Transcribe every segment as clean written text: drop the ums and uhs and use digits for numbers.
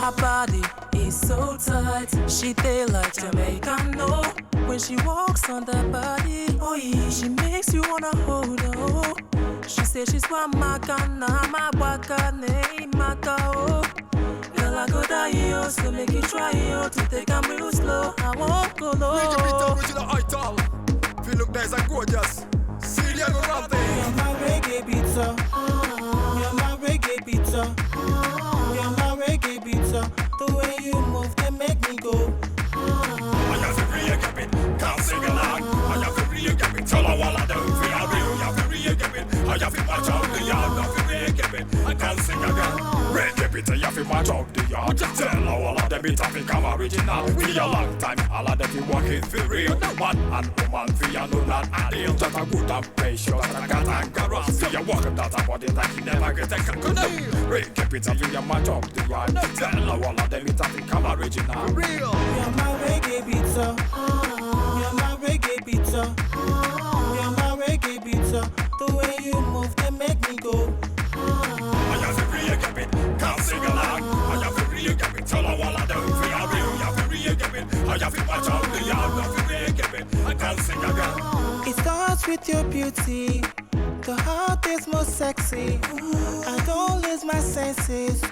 Her body is so tight. She feel like Jamaican, no. When she walks on the body, oh yeah, she makes you wanna hold her. Oh. She says she's one Makana, my Wakane, Makao. Girl, I go die, yo, so make you try, yo, to take a real slow. I won't go low. Make it beat original ital. Feel look nice and gorgeous. See the Confronting. You're my reggae pizza. You're my reggae pizza. You're my reggae pizza. The way you move, they make me go. I have to re-get it, can't sing along. I have to re-get it, tell her what I do. Feel real, I have to re-get it. I have to watch out the yard, I have to re-get it. I can't sing again. Re-get it, I have to watch out the yard. Tell her all of them it have become original. For a long time, all of them be working for real. Man and woman, for you know not ideal. Just a good and patient, that I got anger. See you walking that body like you never get a coconut. Re-get it, I have to match up the yard. Tell her all of them it have become original. Real. You're my reggae pizza. You're my reggae pizza. You're my reggae pizza. The way you move, they make me go. I have to re-get it, can't sing along. I have to re-get it, tell her what I do. Feel real, I have to re-get it. I have to watch out the yard, I have to re-get it. I can't sing again. It starts with your beauty. The heart is most sexy. I don't lose my senses.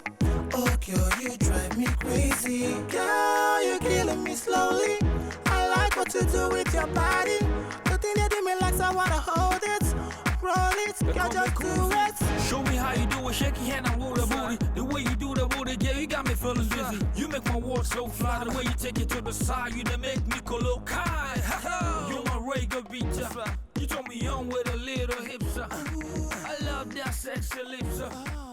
Oh girl, you drive me crazy. Girl, you're killing me slowly. I like what you do with your body. The thing you do me like I wanna hold it. Roll it, girl, just do it. Show me how you do it, shake your hand and roll the booty. The way you do the booty, yeah, you got me feeling dizzy. You make my world so fly, the way you take it to the side, you done make me go look high. You're my reggae beater. You told me young with a little hips. I love that sexy lips.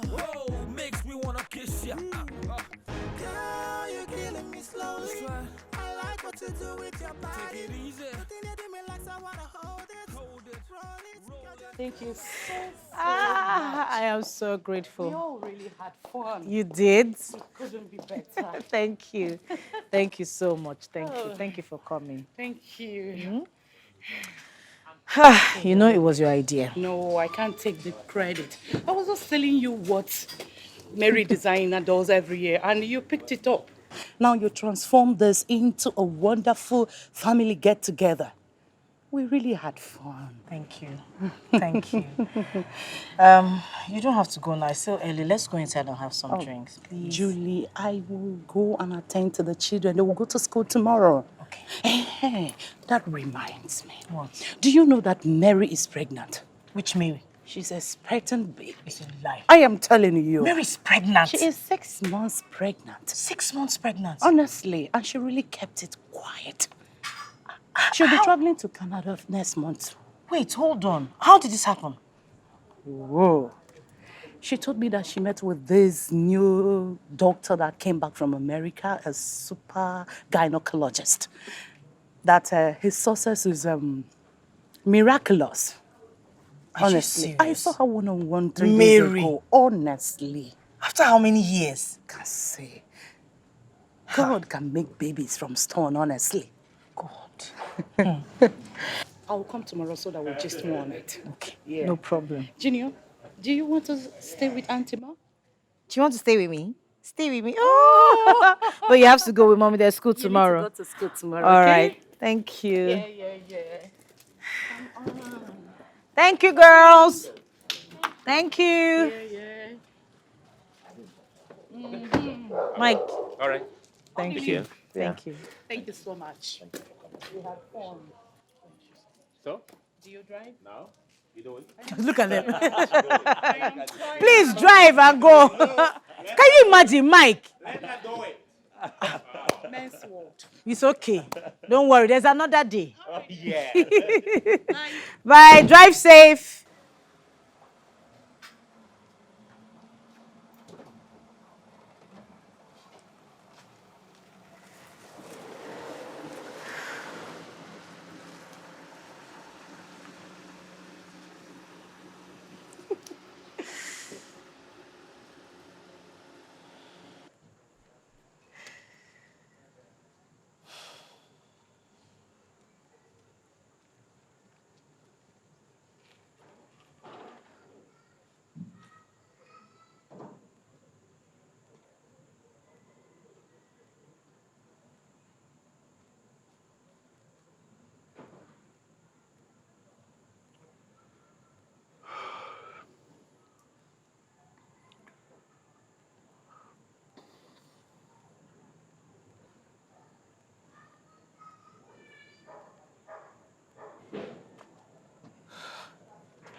Whoa, makes me wanna kiss ya. Girl, you're killing me slowly. I like what you do with your body. Take it easy. The thing you do me like I wanna hold it. Roll it, girl, just Thank you so much. I am so grateful. We all really had fun. You did? It couldn't be better. Thank you. Thank you so much. Thank you. Thank you for coming. Thank you. You know it was your idea. No, I can't take the credit. I was just telling you what Mary Designer does every year, and you picked it up. Now you transform this into a wonderful family get-together. We really had fun. Thank you. Thank you. You don't have to go now. It's still early. Let's go inside and have some drinks, please. Julie, I will go and attend to the children. They will go to school tomorrow. Okay. Hey, that reminds me. What? Do you know that Mary is pregnant? Which Mary? She's expecting baby. It's a lie. I am telling you. Mary's pregnant. She is 6 months pregnant. 6 months pregnant. Honestly, and she really kept it quiet. She'll be traveling to Canada next month. Wait, hold on. How did this happen? Whoa. She told me that she met with this new doctor that came back from America, a super gynecologist. That his success is miraculous. Honestly, I saw her one-on-one 3 days ago. Honestly. After how many years? Can't say. God can make babies from stone, honestly. God. I'll come tomorrow so that we'll just more on it. Okay, Yeah. no problem. Junior, do you want to stay with Auntie Ma? Do you want to stay with me? Stay with me. Oh! But you have to go with mommy. There's school tomorrow. You need to go to school tomorrow, All okay? right. Thank you. Yeah. Come on. Thank you, girls. Thank you. Yeah. Mike. All right. Thank you. Thank you. Thank you so much. We had fun. So, Do you drive? now, you do it. Look at them. Please drive and go. Can you imagine, Mike? Let her do it. Men's world. It's okay. Don't worry. There's another day. Oh, yeah. Bye. Drive safe.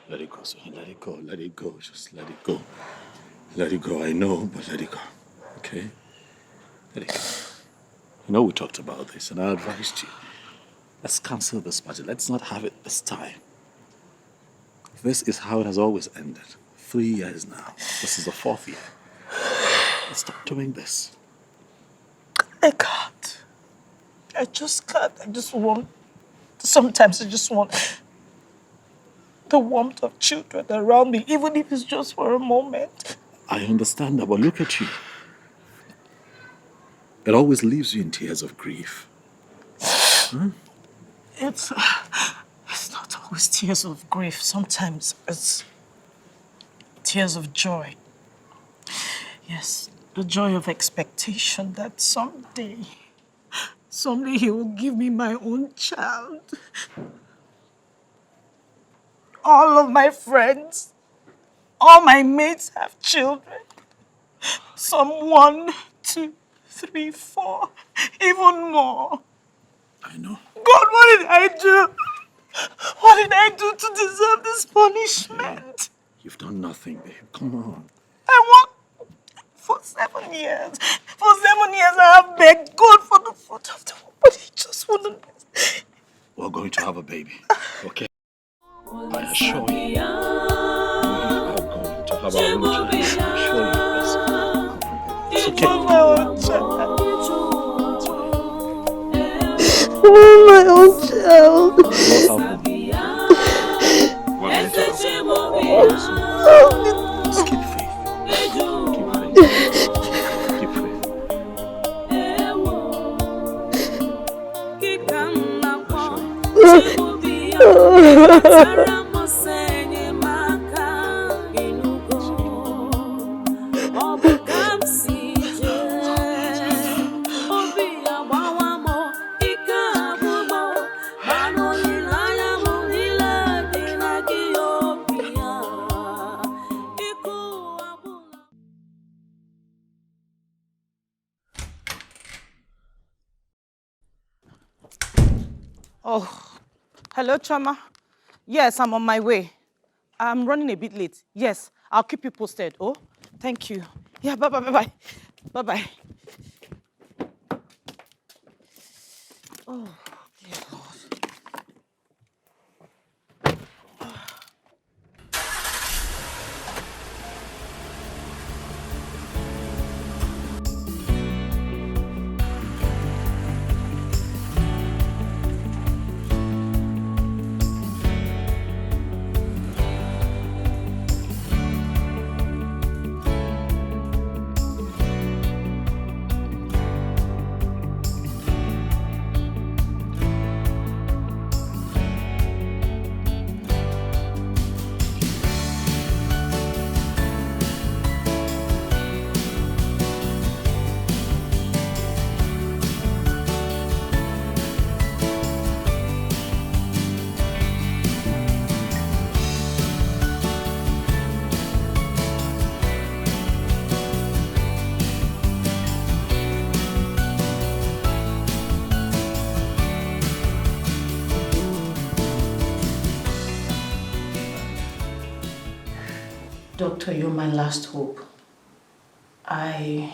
Let it go, son. Let it go. Let it go. Just let it go. Let it go. I know, but let it go. Okay? Let it go. You know we talked about this, and I advised you. Let's cancel this party. Let's not have it this time. This is how it has always ended. 3 years now. This is the 4th year. Let's stop doing this. I can't. I just can't. Sometimes I just want the warmth of children around me, even if it's just for a moment. I understand that, but look at you. It always leaves you in tears of grief. Huh? It's not always tears of grief. Sometimes it's tears of joy. Yes, the joy of expectation that someday he will give me my own child. All of my friends, all my mates have children. Some 1, 2, 3, 4, even more. I know. God, what did I do? What did I do to deserve this punishment? You've done nothing, babe. Come on. I worked for 7 years. For 7 years I have begged God for the fruit of the womb, but he just wouldn't. We're going to have a baby, okay? I assure you. We are going to have our own child. I assure you this. It's okay. My own child. My own child. We'll have them. We're going to have them. Just keep faith. Keep faith. Oh, hello, Chama. Yes, I'm on my way. I'm running a bit late. Yes, I'll keep you posted. Oh, thank you. Yeah, bye-bye, bye-bye. Bye-bye. Oh, dear God. Doctor, you're my last hope. I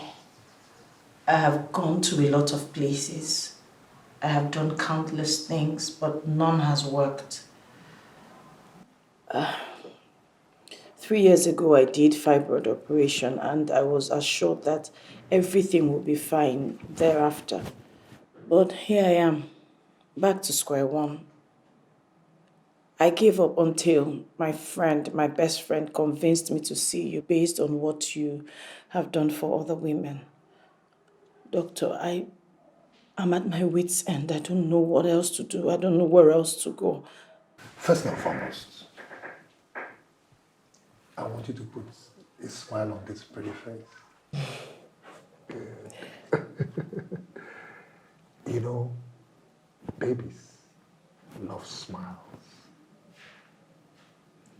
have gone to a lot of places. I have done countless things, but none has worked. 3 years ago, I did fibroid operation, and I was assured that everything will be fine thereafter. But here I am, back to square one. I gave up until my best friend, convinced me to see you based on what you have done for other women. Doctor, I'm at my wit's end. I don't know what else to do. I don't know where else to go. First and foremost, I want you to put a smile on this pretty face. Good. You know, babies love smiles.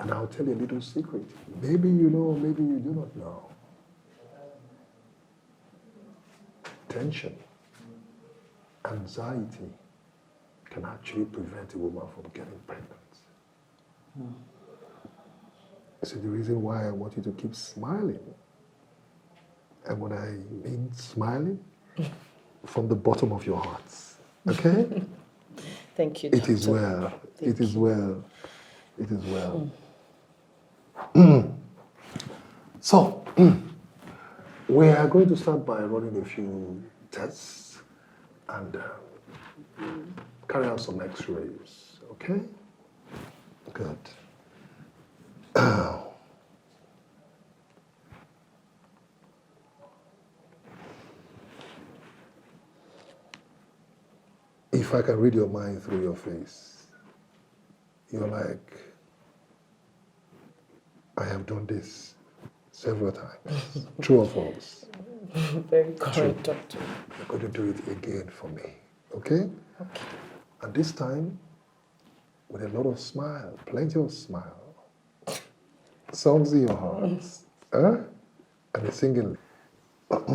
And I'll tell you a little secret. Maybe you know, maybe you do not know. Tension, anxiety can actually prevent a woman from getting pregnant. See, the reason why I want you to keep smiling, and when I mean smiling, from the bottom of your hearts, okay? Thank you, Doctor. It is well. It is well. It is well. So, we are going to start by running a few tests and carry out some x-rays, okay? Good. If I can read your mind through your face, you're like, I have done this several times. True or false? Very correct, Doctor. You're going to do it again for me, okay? Okay. And this time, with a lot of smile, plenty of smile. Songs in your hearts, huh? And a singing. What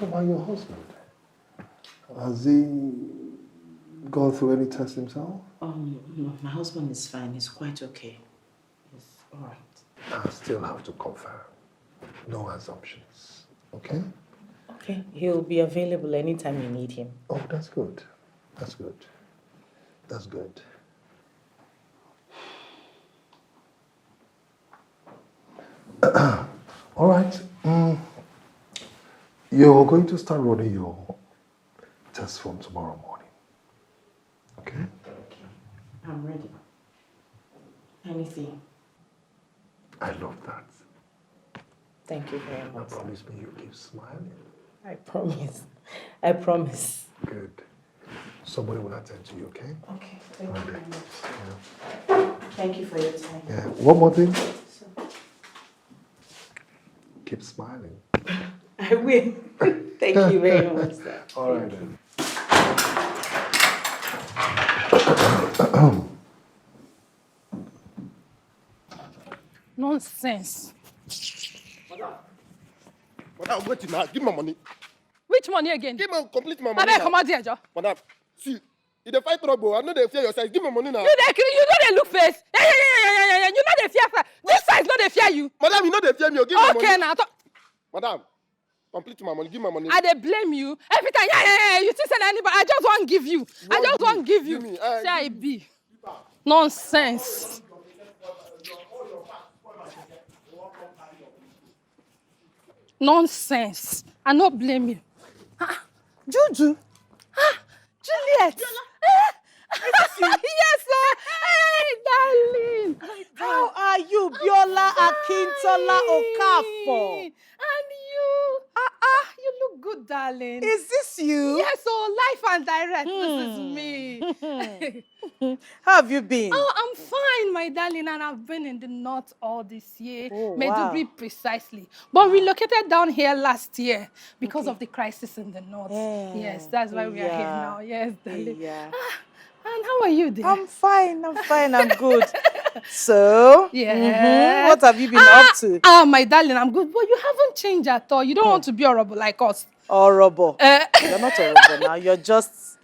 about your husband? Has he gone through any tests himself? No, my husband is fine. He's quite okay. He's all right. I still have to confirm. No assumptions, okay? Okay, he'll be available anytime you need him. Oh, that's good. That's good. That's good. All right. You're going to start running your test from tomorrow morning. Okay? Okay, I'm ready. Anything. I love that. Thank you very Now much. promise me you'll keep smiling. I promise. I promise. Good. Somebody will attend to you, okay? Okay, thank you Okay. very much. Yeah. Thank you for your time. Yeah. One more thing. Keep smiling. I will. Thank you very much, sir. All right then. Nonsense. Madam, wait now. Give me my money. Which money again? Give me complete my I money. beg, now. come out here, Joe. Madam, see, if they fight trouble, I know they fear your size. Give me money now. You know they look face. Yeah. You know they fear. This size know they fear you. Madam, you know they fear me. Give me Okay, money. now. Madam, complete my money. Give me my money. I they blame you every time. Yeah. You still say anybody. I just want to give you. I just want to give you. Give me, Say I be. Nonsense. Nonsense. I not blame you. Juju. Juliet. Yes, sir. Hey, darling. How are you, Biola Akintola Okafor? And you. You look good, darling. Is this you? Yes, so life and direct. This is me. How have you been? Oh, I'm fine, my darling, and I've been in the north all this year, Oh, Maiduguri wow. precisely, but relocated down here last year because of the crisis in the north. Yeah. Yes, that's why we are here Yeah. now. Yes, darling. Yeah. And how are you there? I'm fine, I'm good. So, Yes. what have you been up to? My darling, I'm good, but you haven't changed at all. You don't want to be horrible like us. Horrible. You're not horrible now, you're just,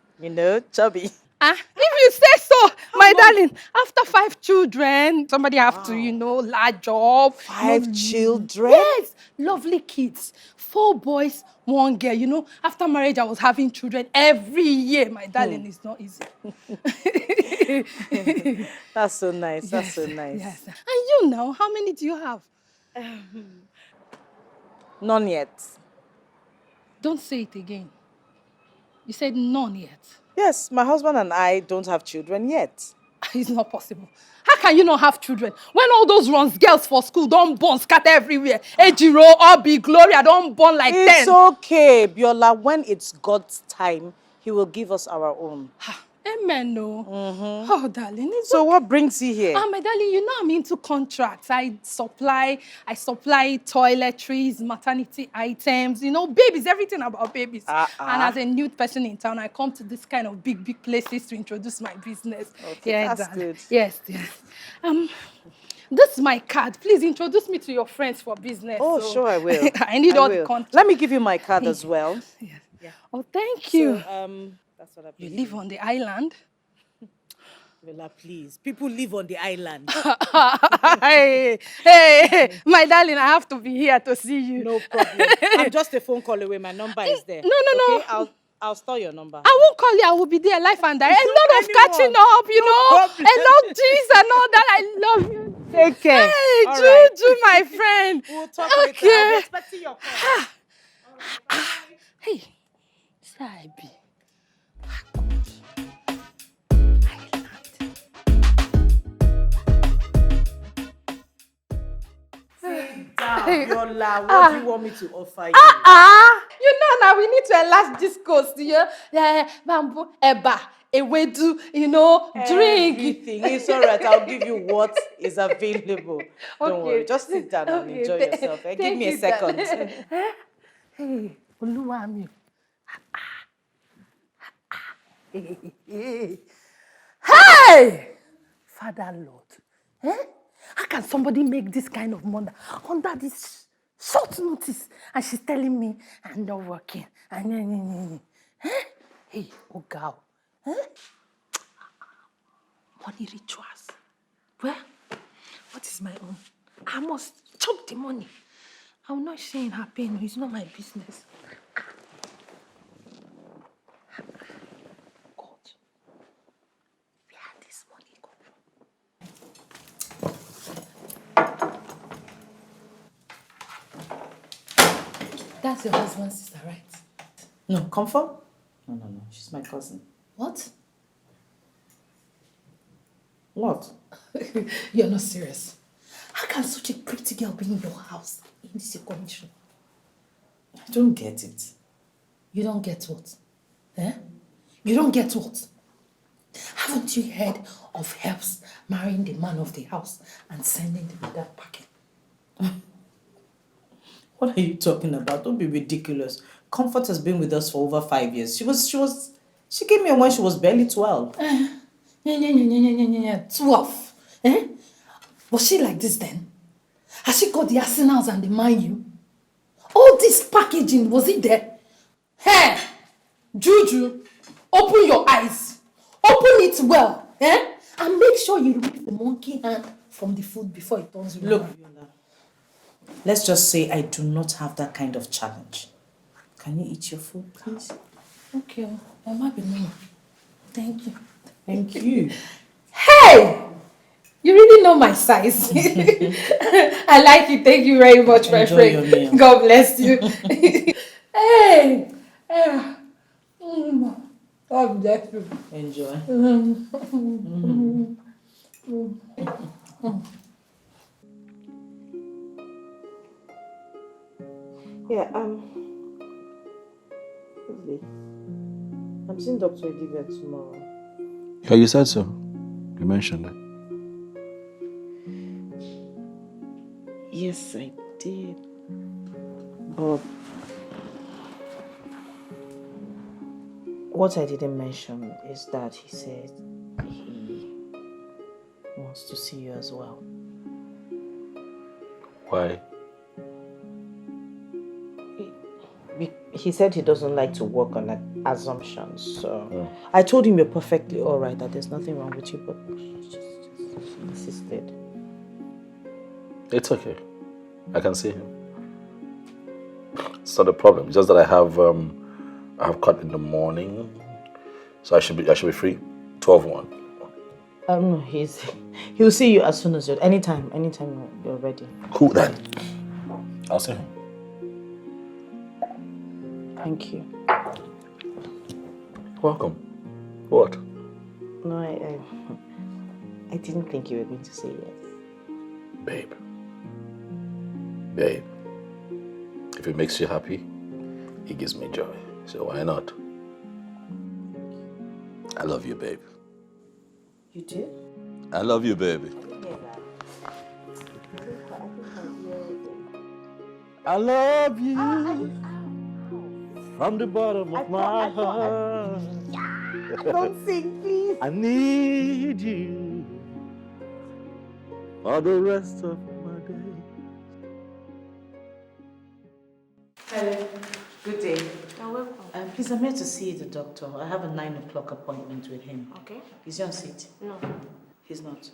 chubby. If you say so, my darling, after 5 children, somebody have to, large job. 5 children? Yes, lovely kids. 4 boys, 1 girl. After marriage, I was having children every year. My darling, it's not easy. That's so nice, that's so nice. Yes. And you now, how many do you have? None yet. Don't say it again. You said none yet. Yes, my husband and I don't have children yet. It's not possible. How can you not have children? When all those runs girls for school don't born scatter everywhere. Ejiro, Obi, Gloria don't born like 10. It's okay, Biola. When it's God's time, He will give us our own. Amen, no. Oh, darling. So what brings you here? My darling, you know I'm into contracts. I supply toiletries, maternity items, babies, everything about babies. And as a new person in town, I come to this kind of big places to introduce my business. Okay, Yeah, that's darling. good. Yes. This is my card. Please introduce me to your friends for business. Oh, So sure, I will. I need all the will. contacts. Let me give you my card as well. Yes. Yeah. Oh, thank you. So, That's what I You believe. live on the island? Villa, please. People live on the island. hey, my darling, I have to be here to see you. No problem. I'm just a phone call away. My number is there. No. Okay, I'll store your number. I won't call you. I will be there live and direct. A lot of catching up, you know. problem. A lot of things and all that. I love you. Take care. Hey, All right. Juju, my friend. We'll talk later. I'll be expecting your call. Hey, say I be. Sit down, Yola. What do you want me to offer you? You know now we need to enlarge this coast, yeah, bamboo, eba, ewedu, you know, drink. Everything. It's all right. I'll give you what is available. Don't worry. Just sit down and enjoy yourself. Give me a second. Hey, Oluwami. Hey! Father Lord. How can somebody make this kind of money under this short notice? And she's telling me I'm not working. Hey, oh girl. Money rituals. Well, what is my own? I must chop the money. I'm not saying her pain. It's not my business. God, where this money come from? That's your husband's sister, right? No, Comfort? No. She's my cousin. What? What? You're not serious. How can such a pretty girl be in your house in this condition? I don't get it. You don't get what? You don't get what? Haven't you heard of helps marrying the man of the house and sending the mother packing? What are you talking about? Don't be ridiculous. Comfort has been with us for over 5 years. She came here when she was barely 12. 12. Was she like this then? Has she got the arsenals and the mind you? All this packaging, was it there? Hey, Juju, open your eyes. Open it well, and make sure you remove the monkey hand from the food before it turns you. Look, let's just say I do not have that kind of challenge. Can you eat your food, please? Okay, I might be me. Thank you. Thank you. Hey! You really know my size. I like it. Thank you very much, my friend. Enjoy your meal. God bless you. Hey! God bless you. Enjoy. Yeah, Lovely. I'm seeing Dr. Olivia tomorrow. Yeah, you said so. You mentioned it. Yes, I did. But what I didn't mention is that he said he wants to see you as well. Why? He said he doesn't like to work on assumptions, so I told him you're perfectly all right, that there's nothing wrong with you, but he just insisted. It's okay. I can see him. It's not a problem. It's just that I have cut in the morning, so I should be free. 12:01. No, he'll see you as soon as anytime you're ready. Cool then. I'll see him. Thank you. Welcome. What? No, I didn't think you were going to say yes. Babe. Babe. If it makes you happy, it gives me joy. So why not? I love you, babe. You do? I love you, baby. I love you from the bottom of my heart. Don't sing, please. I need you for the rest of my day. Hello. Good day. You're welcome. Please, I'm here to see the doctor. I have a 9 o'clock appointment with him. Okay. Is he on seat? No. He's not.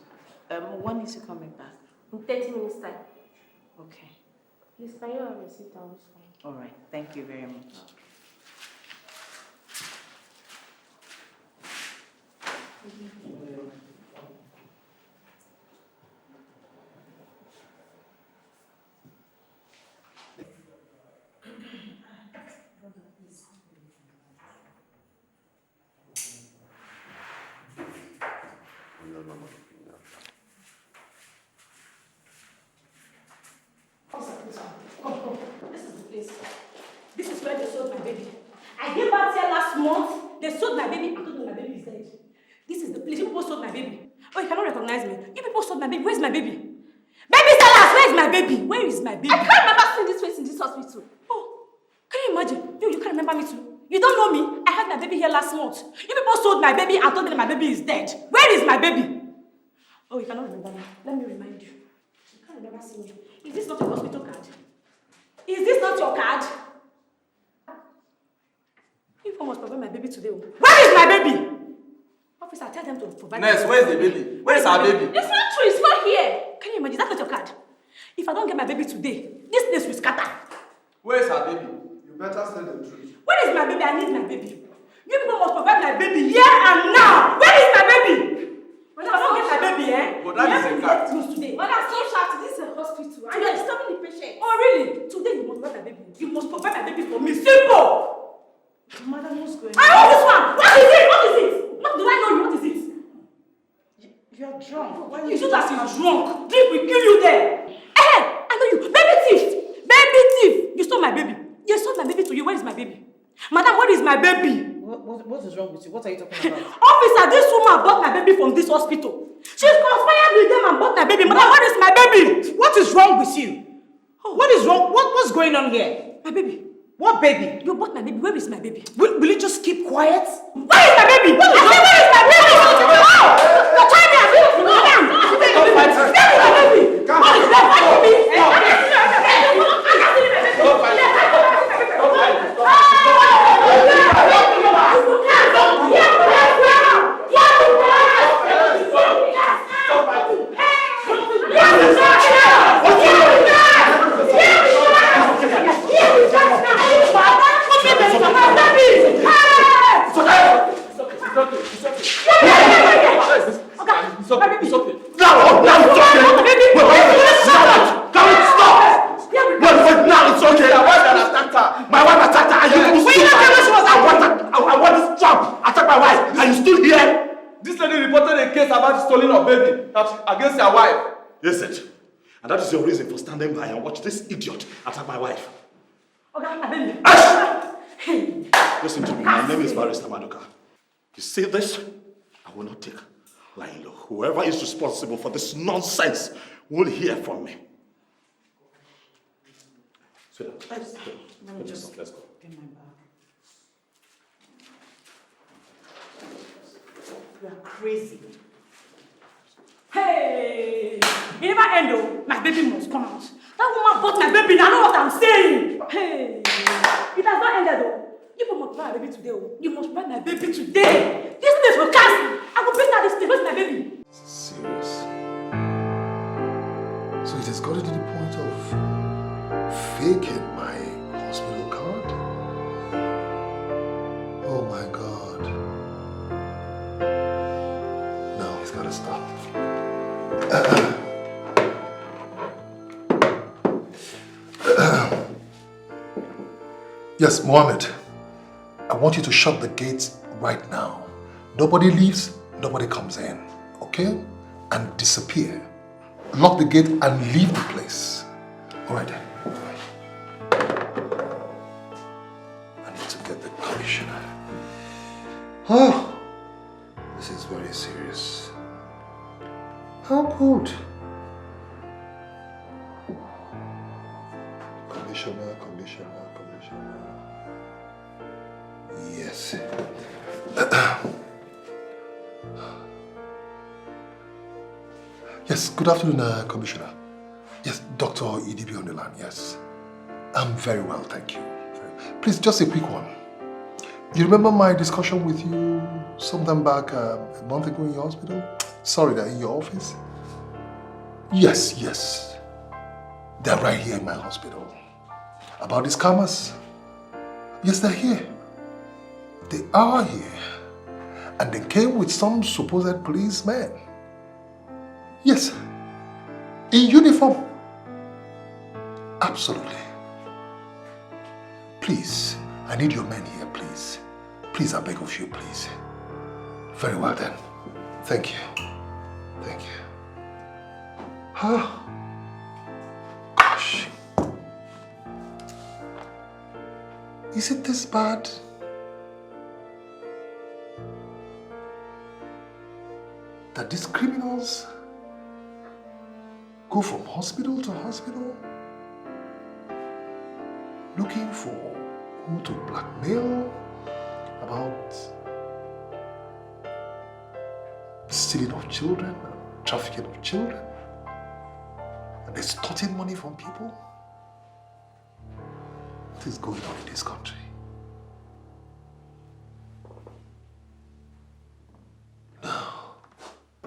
When is he coming back? In 30 minutes time. Okay. Please, can you have a seat down this one? All right. Thank you very much. This is the place. This is where they sold my baby. I gave birth here last month. They sold my baby. I told them my baby is dead. This is the place. You people sold my baby. Oh, you cannot recognize me. You people sold my baby. Where's my baby? Baby sellers, where is my baby? Where is my baby? I can't remember seeing this face in this hospital. Oh, can you imagine? You can't remember me too. You don't know me. I had my baby here last month. You people sold my baby and told me that my baby is dead. Where is my baby? Oh, you cannot remember me. Let me remind you. You can't remember seeing me. Is this not your hospital card? Is this not your card? You people must provide my baby today. Where is my baby? Officer, tell them to provide. Nurse, where's the baby? Where is our baby? It's not true. It's not here. Can you imagine? That's not your card. If I don't get my baby today, this place will scatter. Where is our baby? You better tell the truth. Where is my baby? I need my baby. You people must provide my baby here and now. Where is my baby? If I don't get my baby, But that is a card. Today. Well, that's so sharp. This is a hospital. And you're disturbing the patient. Oh, really? Today you must provide my baby. You must provide my baby for me. Simple. Madam, what's going on? I want this one. What is it? What is it? What do I know you? What is it? You're drunk. Why You should have been drunk. Drink will kill you there. I know you. Baby thief. Baby thief. You stole my baby. You sold my baby to you. Where is my baby? Madam, where is my baby? What is wrong with you? What are you talking about? Officer, this woman bought my baby from this hospital. She's conspired with them and bought my baby. Madam, where is my baby? What is wrong with you? What is wrong? What's going on here? My baby. What baby? You bought my baby. Where is my baby? Will you just keep quiet? Where is my baby? Where is my baby? You're trying me. Madam, where is my baby? What is my baby? Against your wife. Yes, it. And that is your reason for standing by and watch this idiot attack my wife. Okay, my baby. Listen to me. My name is Barrister Maduka. You see this? I will not take lying low. Whoever is responsible for this nonsense will hear from me. Sweetheart, let's go. Get my bag. You are crazy. Hey! It never end though. My baby must come out. That woman bought my baby. I know what I'm saying. Hey! It has not ended though. You must buy my baby today. You must buy my baby today. This place will cancel. I will bring out this thing. Where's my baby? Serious. So it has gotten to the point of faking my hospital card? Oh my God. No, it's gotta stop. Yes, Mohammed. I want you to shut the gates right now. Nobody leaves, nobody comes in, okay? And disappear. Lock the gate and leave the place. All right then. I need to get the commissioner. Oh, this is very serious. How good. Commissioner. Yes. Yes, good afternoon, Commissioner. Yes, Dr. EDB on the line, yes. I'm very well, thank you. Very Please, just a quick one. You remember my discussion with you sometime back a month ago in your hospital? Sorry, that in your office? Yes. They're right here in my hospital. About these scammers? Yes, they're here. They are here. And they came with some supposed policemen. Yes. In uniform. Absolutely. Please, I need your men here, please. Please, I beg of you, please. Very well then. Thank you. Thank you. Gosh. Is it this bad? That these criminals go from hospital to hospital looking for who to blackmail about stealing of children, trafficking of children, and extorting money from people? What is going on in this country?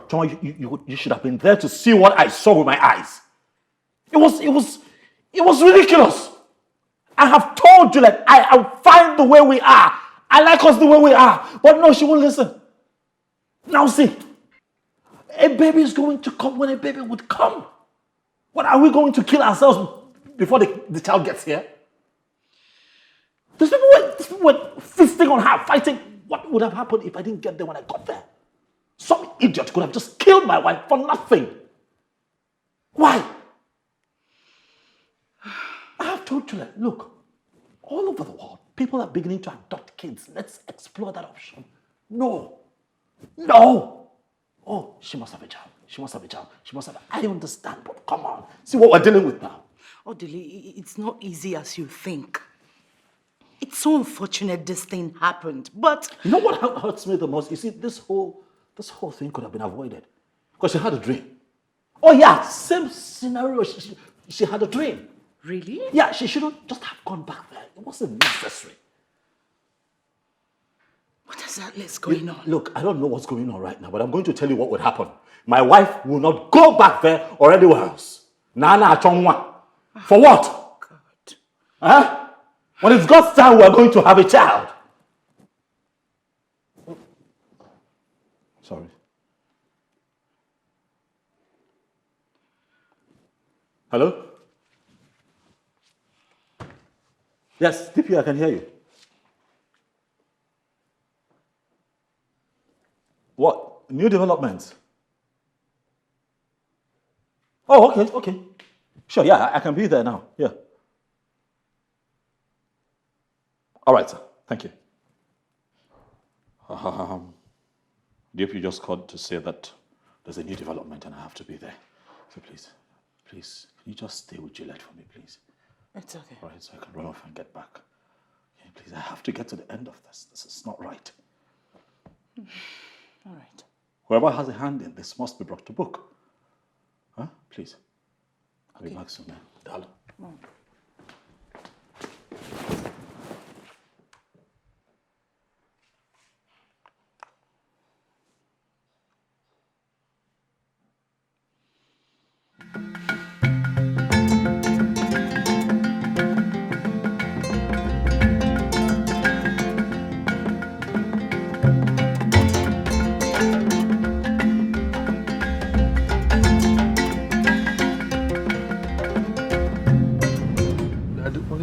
John, you should have been there to see what I saw with my eyes. It was ridiculous. I have told you that I'll find the way we are. I like us the way we are. But no, she won't listen. Now see, a baby is going to come when a baby would come. What, are we going to kill ourselves before the child gets here? These people were feasting on her, fighting. What would have happened if I didn't get there when I got there? Some idiot could have just killed my wife for nothing. Why? I have told you that, look, all over the world, people are beginning to adopt kids. Let's explore that option. No. Oh, she must have a child. She must have. I understand, but come on. See what we're dealing with now. Odili, it's not easy as you think. It's so unfortunate this thing happened, but... You know what hurts me the most? You see, this whole thing could have been avoided. Because she had a dream. Oh yeah, same scenario. She had a dream. Really? Yeah, she shouldn't just have gone back there. It wasn't necessary. What exactly is going on? Look, I don't know what's going on right now, but I'm going to tell you what would happen. My wife will not go back there or anywhere else. Nana Chongwa. For what? God. Huh? When it's God's time, we're going to have a child. Sorry. Hello? Yes, DP, I can hear you. What? New developments? Oh, okay. Sure, yeah, I can be there now. Yeah. All right, sir. Thank you. DP just called to say that there's a new development and I have to be there. So please, can you just stay with Gillette for me, please? It's okay. All right, so I can run off and get back. Okay, please, I have to get to the end of this. This is not right. All right. Whoever has a hand in this must be brought to book. Huh? Please. I'll be back soon, man. Darling.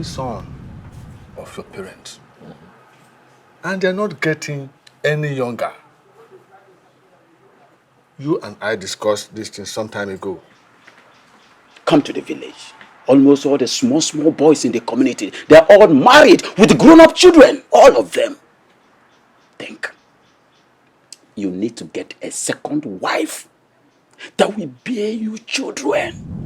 Son of your parents, and they're not getting any younger. You and I discussed this thing some time ago. Come to the village. Almost all the small boys in the community, they're all married with grown-up children, all of them. Think. You need to get a second wife that will bear you children.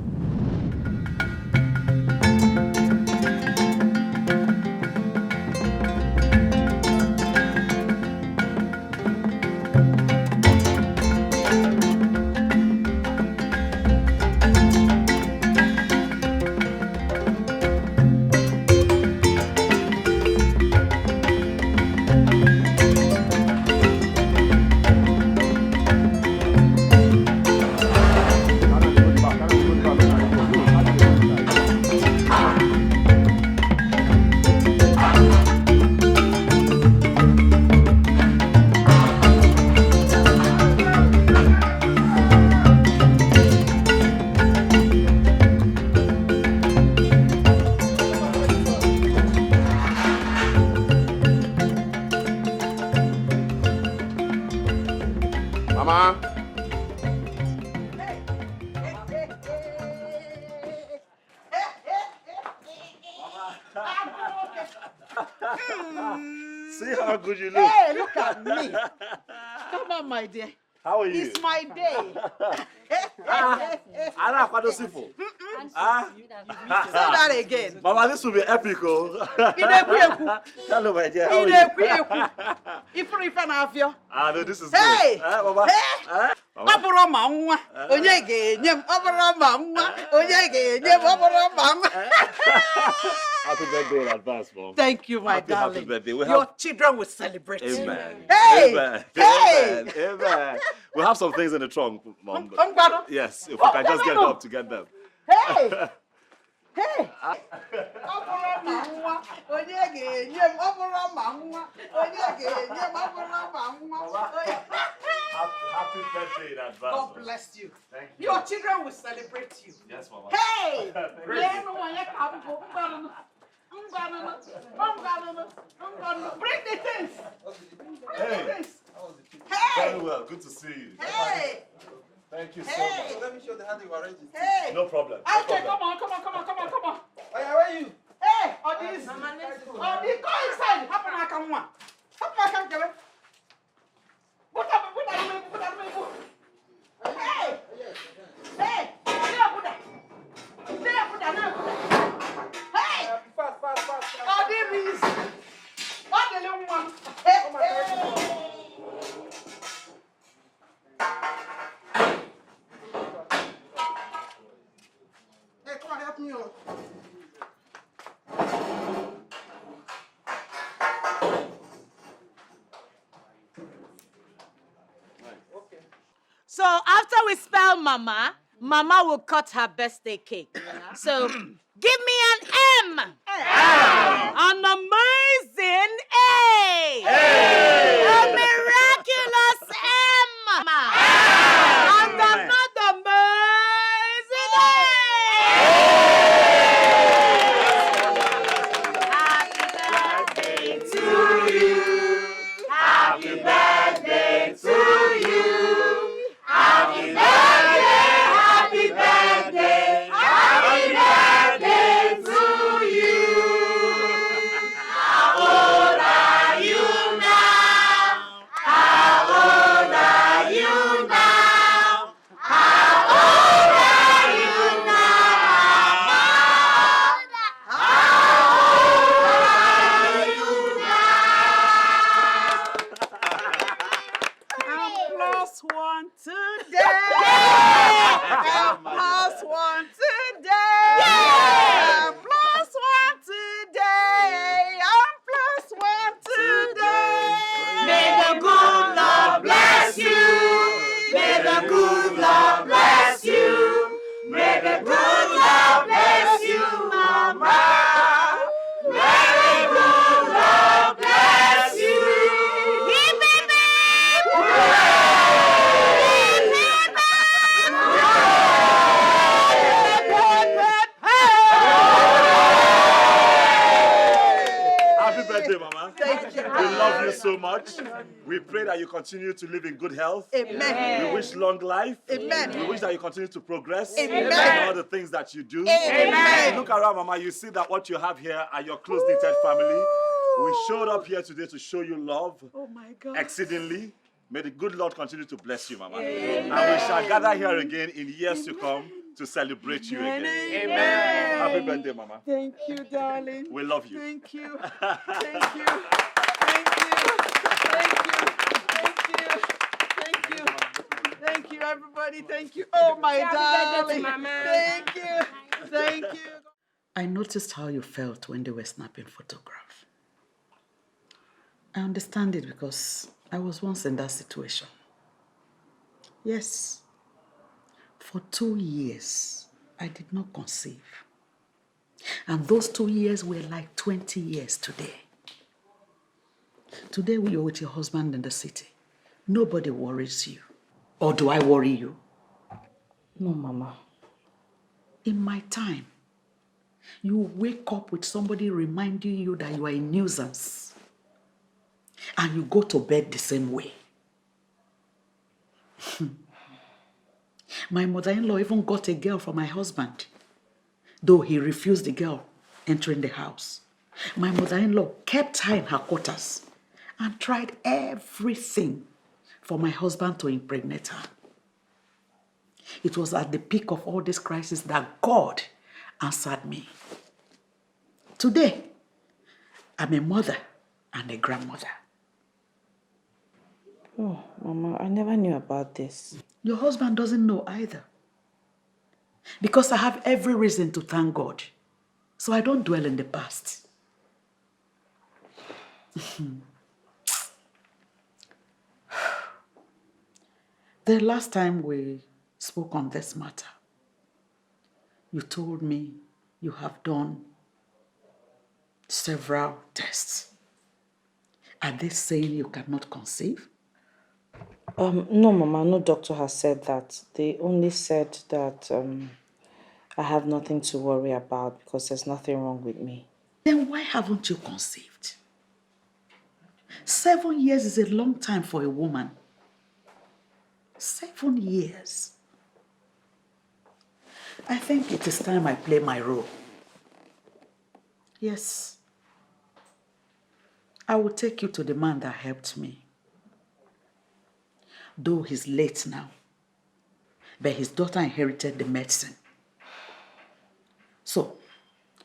Mama. See how good you look. Hey, look at me. Come on, my dear. How are you? It's my day. Anna, what does it for? Say that again. Mama, this will be epic, oh. Hello, my dear. How are you? Ah, no, this is Hey! good. Mama. Hey! Mama. Happy birthday in advance, Mom. Thank you, my darling. Happy birthday. Your children will celebrate. Amen. Hey! Amen. Hey! Amen. Amen. We have some things in the trunk, Mom. Yes, if we can just get help to get them. Hey! Hey! Happy birthday in advance. God bless you. Thank you. Your children will celebrate you. Yes, Mama. Hey! Praise Bring the things. Hey. Hey! Very well. Good to see you. Hey! Thank you so Hey! much. Let me show the hand you arranged. Hey! No problem. No Okay, problem. come on. Where are you? Hey! All these. Go inside. Put Hey! Hey! Hey! Fast. All these. All the little ones. Hey! Hey, come on, help me. So after we spell Mama, Mama will cut her birthday cake. So give me an M. An amazing A. A miraculous M. And another amazing A. Happy birthday to you. Happy birthday to you. Happy birthday to you. How old are you now? How old are you now? How old are you now? How old are you now? I'm plus one today. I'm plus one today. I'm plus one today. I'm plus one today. May the good Lord bless you. May the good Lord bless you. May the good Lord bless you, Mama. May the good Lord bless you. Hip, hip, hip. Hooray! Hip, hip, hip. Happy birthday, Mama. Thank you. We love you so much. We pray that you continue to live in good health. Amen. We wish long life. Amen. We wish that you continue to progress Amen. in all the things that you do. Amen. Look around, Mama. You see that what you have here are your close-knitted family. We showed up here today to show you love Oh my God. exceedingly. May the good Lord continue to bless you, Mama. And we shall gather here again in years to come to celebrate you again. Amen. Happy birthday, Mama. Thank you, darling. We love you. Thank you. Thank you. Thank you. Thank you. Thank you. Thank you. Thank you, everybody. Thank you. Oh, my darling. Thank you. Thank you. I noticed how you felt when they were snapping photographs. I understand it because I was once in that situation. Yes, for 2 years, I did not conceive. And those 2 years were like 20 years today. Today, you're with your husband in the city. Nobody worries you. Or do I worry you? No, Mama. In my time, you wake up with somebody reminding you that you are a nuisance. And you go to bed the same way. My mother-in-law even got a girl for my husband, though he refused the girl entering the house. My mother-in-law kept her in her quarters and tried everything for my husband to impregnate her. It was at the peak of all this crisis that God answered me. Today, I'm a mother and a grandmother. Oh, Mama, I never knew about this. Your husband doesn't know either. Because I have every reason to thank God. So I don't dwell in the past. The last time we spoke on this matter, you told me you have done several tests. Are they saying you cannot conceive? No, Mama, no doctor has said that. They only said that I have nothing to worry about because there's nothing wrong with me. Then why haven't you conceived? 7 years is a long time for a woman. 7 years. I think it is time I play my role. Yes. I will take you to the man that helped me. Though he's late now, but his daughter inherited the medicine. So,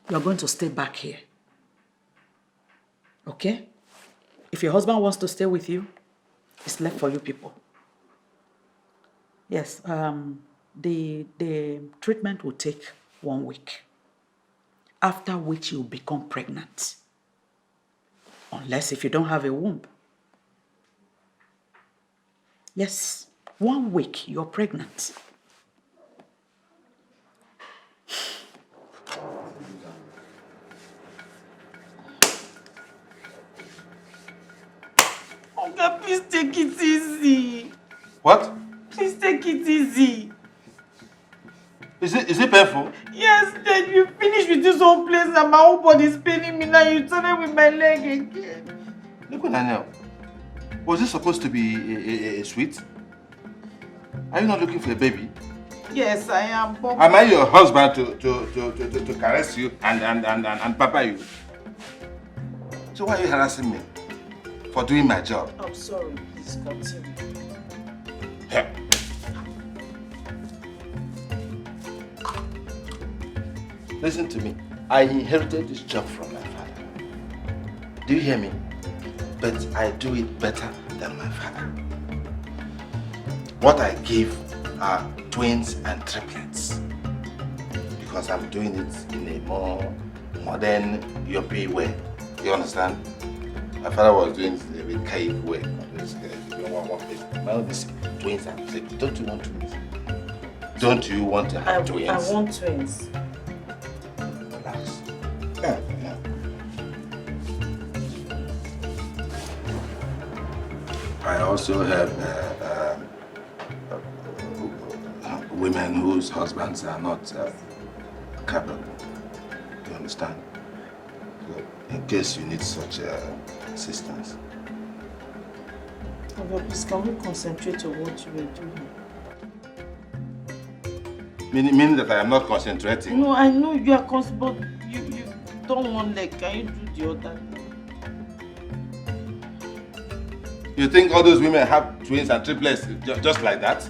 you're going to stay back here. Okay? If your husband wants to stay with you, it's left for you people. Yes, the treatment will take 1 week, after which you'll become pregnant. Unless if you don't have a womb. Yes, 1 week, you're pregnant. Oga, please take it easy. What? Please take it easy. Is it painful? Yes, then you finish with this whole place and my whole body is paining me now. You turn with my leg again. Look what I know. Was this supposed to be a sweet? Are you not looking for a baby? Yes, I am. But Am I your husband to caress you and pamper you? So why are you harassing me for doing my job? I'm sorry, please continue. Yeah. Listen to me. I inherited this job from my father. Do you hear me? But I do it better than my father. What I give are twins and triplets. Because I'm doing it in a more modern, European way. You understand? My father was doing it in a bit cave way. My own is twins and triplets. Don't you want twins? Don't you want to have twins? I want twins. Relax. I also have women whose husbands are not capable. You understand? So in case you need such assistance. Okay, please, can we concentrate on what you were doing? Meaning that I am not concentrating? No, I know you are but you don't want leg. Can you do the other? You think all those women have twins and triplets just like that?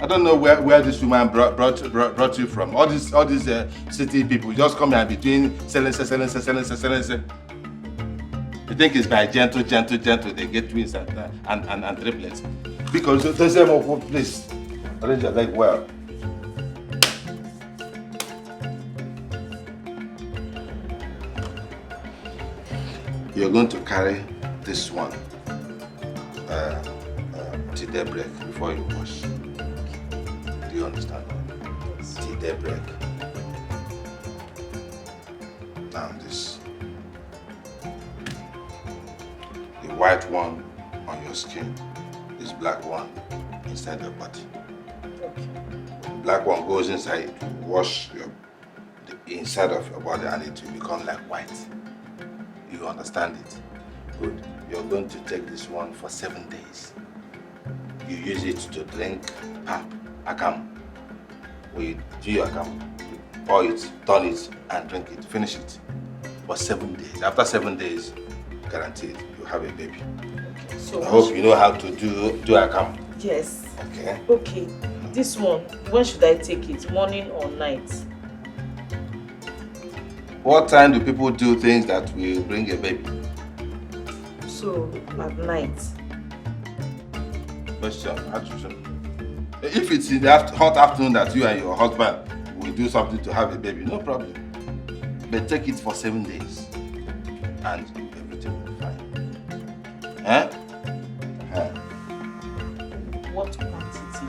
I don't know where this woman brought you from. All these city people just come here and be doing selling. You think it's by gentle they get twins and triplets? Because they say, oh, please arrange your leg well. You're going to carry this one till daybreak before you wash. Do you understand? Till daybreak. Now this. The white one on your skin is black one inside your body. Okay. The black one goes inside to wash the inside of your body and it will become like white. You understand it? Good. You're going to take this one for 7 days. you use it to drink akam. We do your akam, you pour it, turn it, and drink it, finish it. For 7 days. After 7 days, guaranteed, you have a baby. Okay, so I hope you know how to do akam. Yes. Okay. Okay. This one, when should I take it? Morning or night? What time do people do things that will bring a baby? So, at night. Question. If it's in the hot afternoon that you and your husband will do something to have a baby, no problem. But take it for 7 days and everything will be fine. Huh? Huh. What quantity?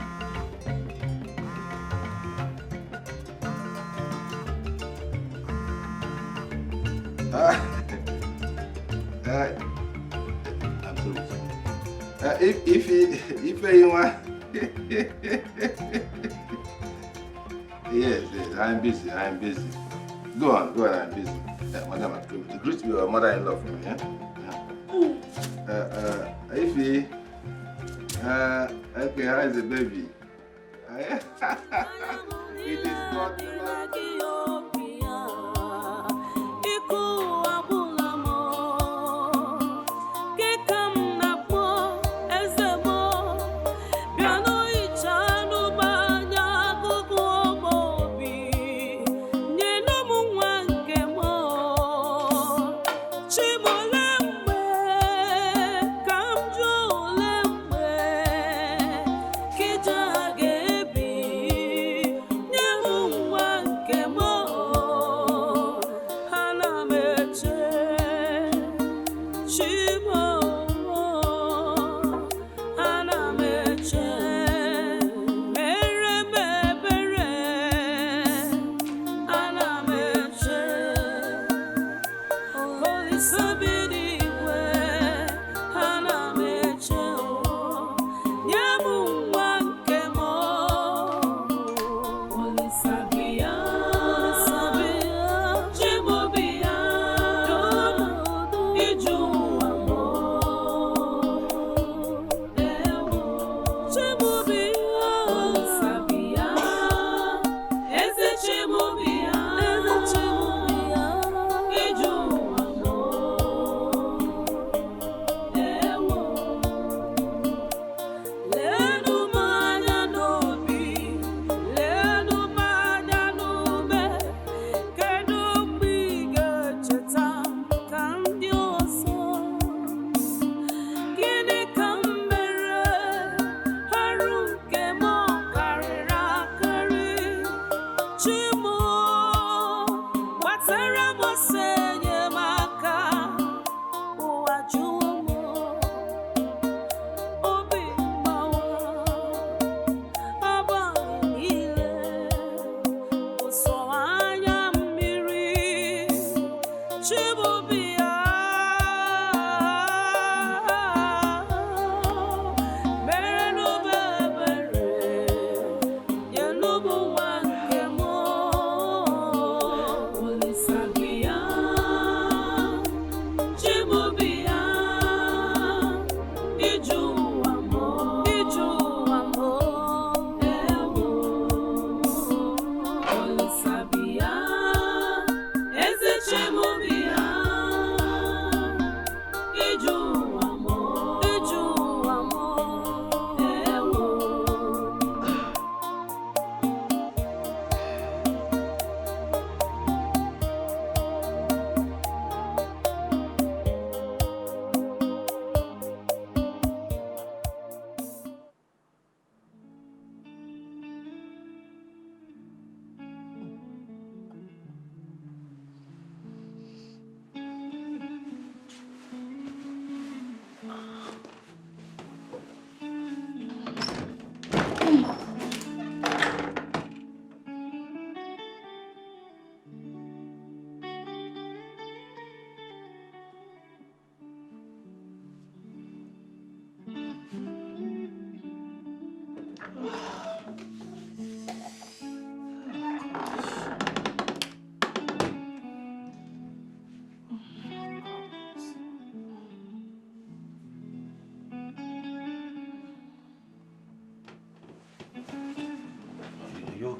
I'm sorry. If you want, yes, I'm busy. Go on, I'm busy. Madam, greet your mother-in-law for me, yeah? Ify, okay, how is the baby? It is not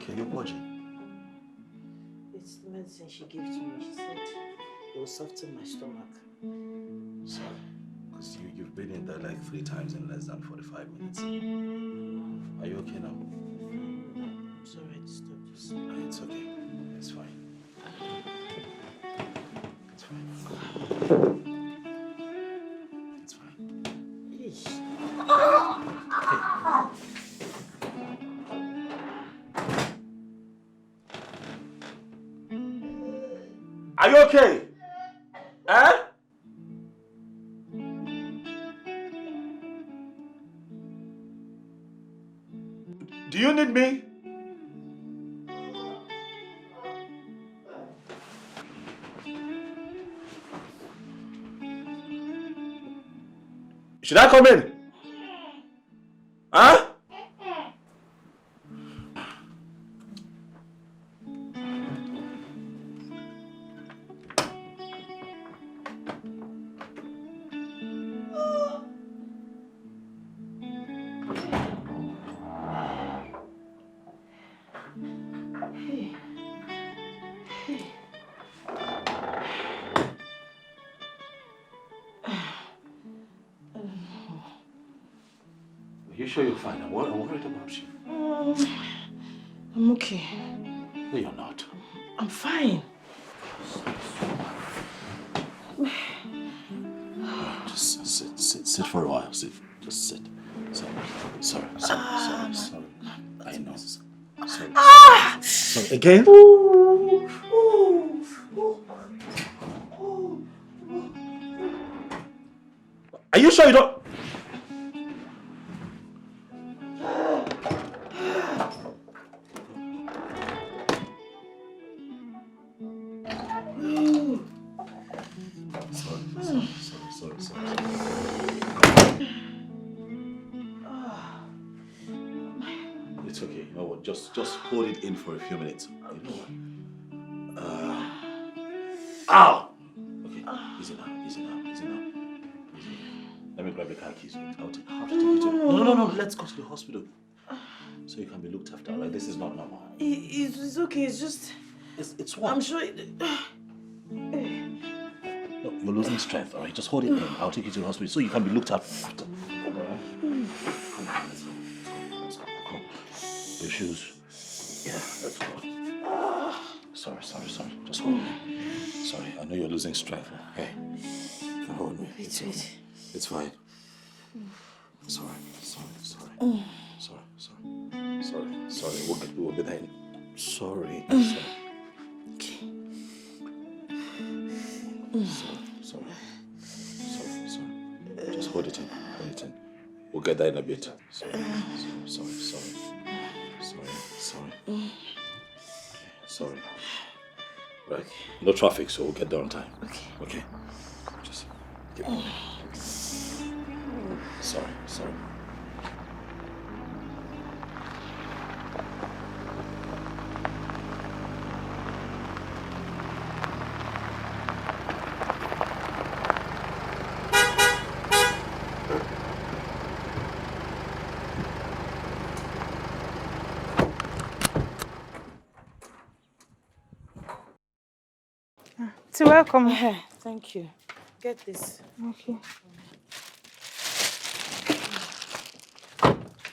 okay? You're purging. It's the medicine she gave to me. She said it will soften my stomach. Sorry. Because you've been in there like 3 times in less than 45 minutes. Are you okay now? I'm sorry I disturbed you. No, it's okay. It's fine. It's fine. It's fine. Are you okay? Eh? Do you need me? Should I come in? Huh? Are you sure you're fine? I'm worried about you. I'm okay. No, you're not. I'm fine. Just sit for a while. Sit. Just sit. Sorry. I know. Sorry. Sorry. Again? Are you sure you don't? Sorry. It's okay. You know what? Just hold it in for a few minutes. You know what? Ow! Okay. Easy now. Let me grab the car keys. I'll have to take you to... No. Let's go to the hospital. So you can be looked after. Like, this is not normal. It's okay. It's just... It's what? I'm sure... No, you're losing strength, alright? Just hold it in. I'll take you to the hospital so you can be looked after. Alright? Let's go. Come. Your shoes. Yeah, let's go. Sorry. Just hold me. Sorry, I know you're losing strength. Hey, you can hold me. Wait. It's fine. Sorry. We'll be there. Sorry. Okay. Sorry. Just hold it in. We'll get there in a bit. Sorry. Right. No traffic, so we'll get there on time. Okay. Just keep moving. Sorry. So welcome. Thank you. Get this. Okay.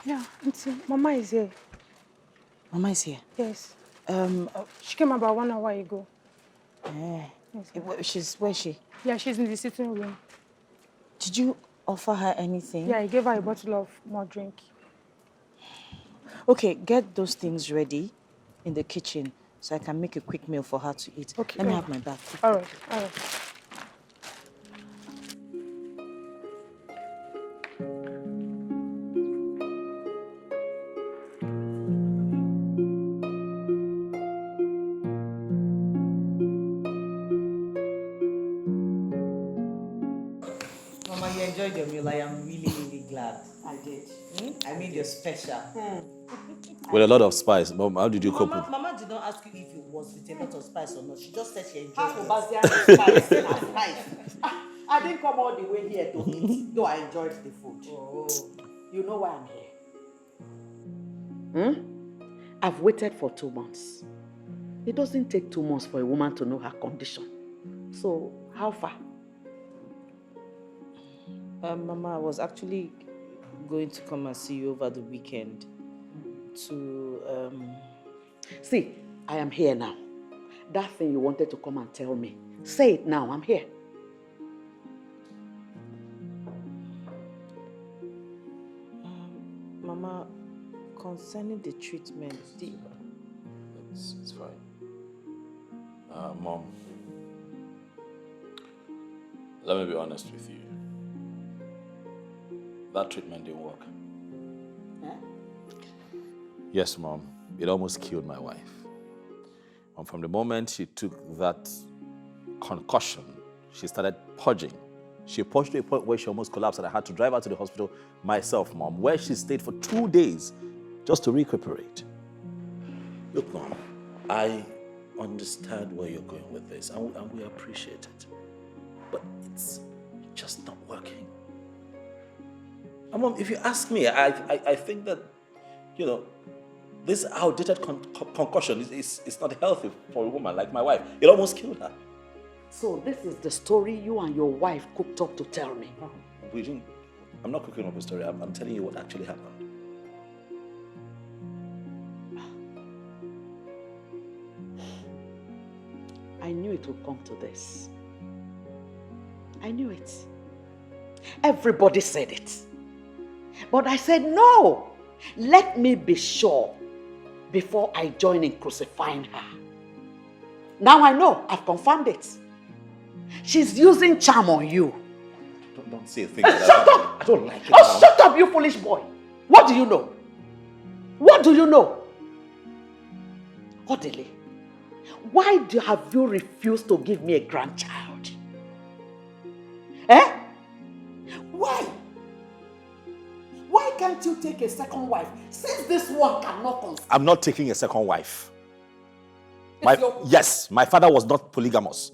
Yeah, Auntie, Mama is here. Mama is here? Yes. She came about 1 hour ago. Yes, where is she? Yeah, she's in the sitting room. Did you offer her anything? Yeah, I gave her a bottle of more drink. Okay, get those things ready in the kitchen so I can make a quick meal for her to eat. Okay. Let me have my bag. All right. Mama, you enjoyed your meal. I am really glad. I did. I made you special. With a lot of spice. Mom, how did you cope with? Mama did not ask you if it was with a lot of spice or not. She just said she enjoyed it. I didn't come all the way here to eat, though I enjoyed the food. Oh. You know why I'm here? I've waited for 2 months. It doesn't take 2 months for a woman to know her condition. So, how far? Mama, I was actually going to come and see you over the weekend to, See, I am here now. That thing you wanted to come and tell me, say it now, I'm here. Mama, concerning the treatment, It's fine. Mom, let me be honest with you. That treatment didn't work. Huh? Yes, Mom. It almost killed my wife. And from the moment she took that concussion, she started purging. She purged to a point where she almost collapsed and I had to drive her to the hospital myself, Mom, where she stayed for 2 days just to recuperate. Look, Mom, I understand where you're going with this and we appreciate it. But it's just not working. And Mom, if you ask me, I think that, this outdated concussion is not healthy for a woman like my wife. It almost killed her. So this is the story you and your wife cooked up to tell me. I'm not cooking up a story. I'm telling you what actually happened. I knew it would come to this. I knew it. Everybody said it. But I said, no, let me be sure before I join in crucifying her. Now I know, I've confirmed it. She's using charm on you. Don't say a thing like that. Shut up! I don't like it. Oh, shut up, you foolish boy. What do you know? What do you know? Odile, why have you refused to give me a grandchild? Eh? Why? Why can't you take a second wife since this one cannot conceive? I'm not taking a second wife. Yes, my father was not polygamous.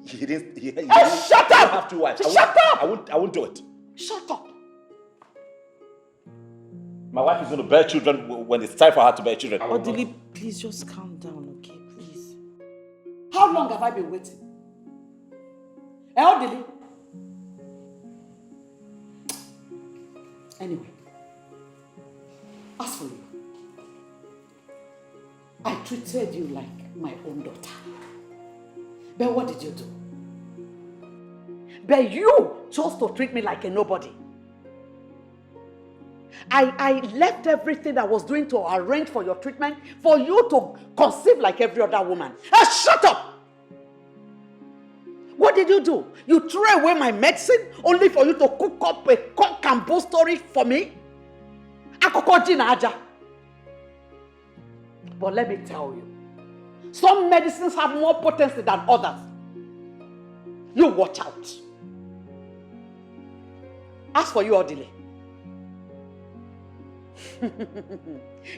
He didn't. Shut up! Have 2 wives. Shut up! I won't do it. Shut up! My wife is going to bear children when it's time for her to bear children. Odile, please just calm down, okay? Please. How long have I been waiting? Odile? Anyway, as for you, I treated you like my own daughter. But what did you do? But you chose to treat me like a nobody. I left everything I was doing to arrange for your treatment for you to conceive like every other woman. Shut up! What did you do? You threw away my medicine only for you to cook up a cock and bull story for me? But let me tell you, some medicines have more potency than others. You watch out. As for you, Odile,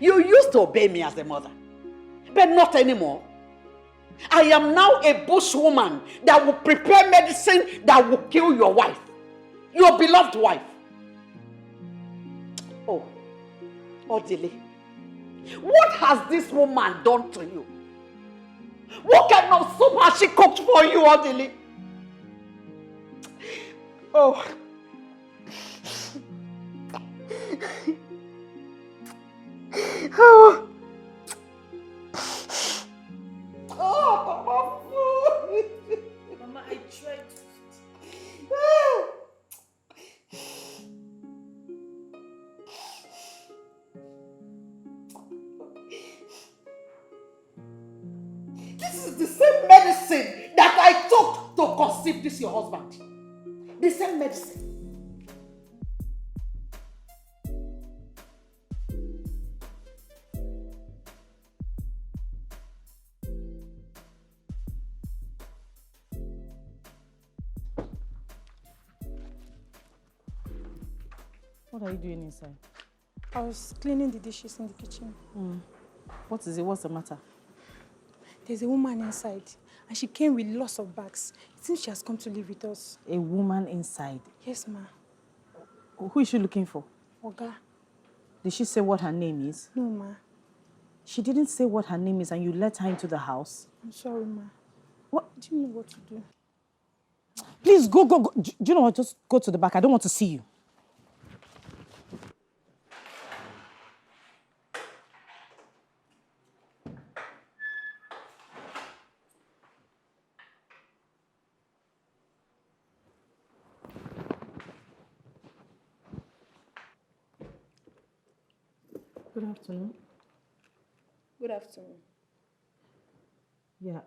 you used to obey me as a mother, but not anymore. I am now a bushwoman that will prepare medicine that will kill your wife, your beloved wife. Oh, Odile, what has this woman done to you? What kind of soup has she cooked for you, Odile? Oh. Oh. Oh, Mama, I tried. This is the same medicine that I took to conceive this your husband. The same medicine. What are you doing inside? I was cleaning the dishes in the kitchen. What is it? What's the matter? There's a woman inside, and she came with lots of bags. It seems she has come to live with us. A woman inside? Yes, ma. Who is she looking for? Oga. Did she say what her name is? No, ma. She didn't say what her name is and you let her into the house? I'm sorry, ma. What? Do you know what to do? Please, go. Do you know what? Just go to the back. I don't want to see you. Good afternoon. Good afternoon. Yeah,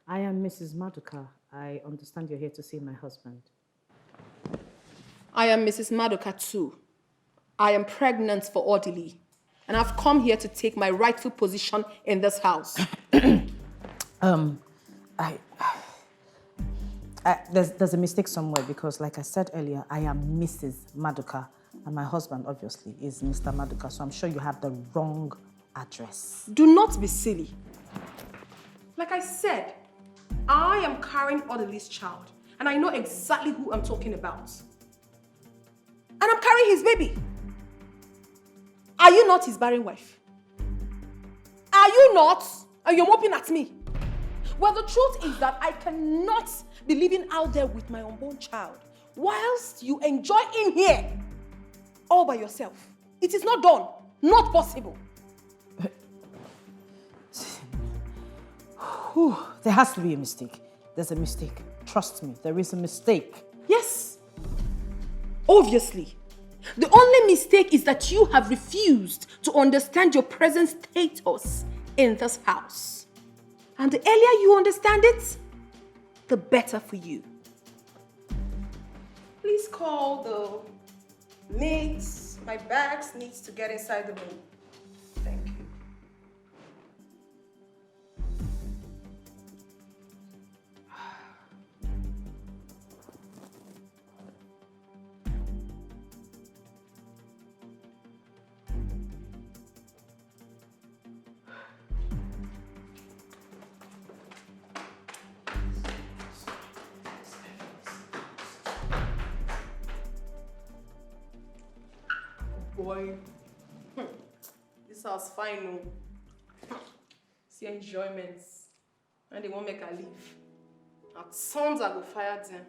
I am Mrs. Maduka. I understand you're here to see my husband. I am Mrs. Madoka too. I am pregnant for Odili, and I've come here to take my rightful position in this house. There's a mistake somewhere because, like I said earlier, I am Mrs. Maduka, and my husband, obviously, is Mr. Maduka, so I'm sure you have the wrong address. Do not be silly. Like I said, I am carrying Odili's child, and I know exactly who I'm talking about. And I'm carrying his baby. Are you not his barren wife? Are you not? And you're moping at me. Well, the truth is that I cannot be living out there with my unborn child whilst you enjoy in here all by yourself. It is not done. Not possible. There has to be a mistake. There's a mistake. Trust me, there is a mistake. Yes. Obviously. The only mistake is that you have refused to understand your present status in this house. And the earlier you understand it, the better for you. Please call the maids. My bags needs to get inside the room. Thank you. Boy, this house fine, no. See enjoyments, and they won't make her leave. At sons I go fire them.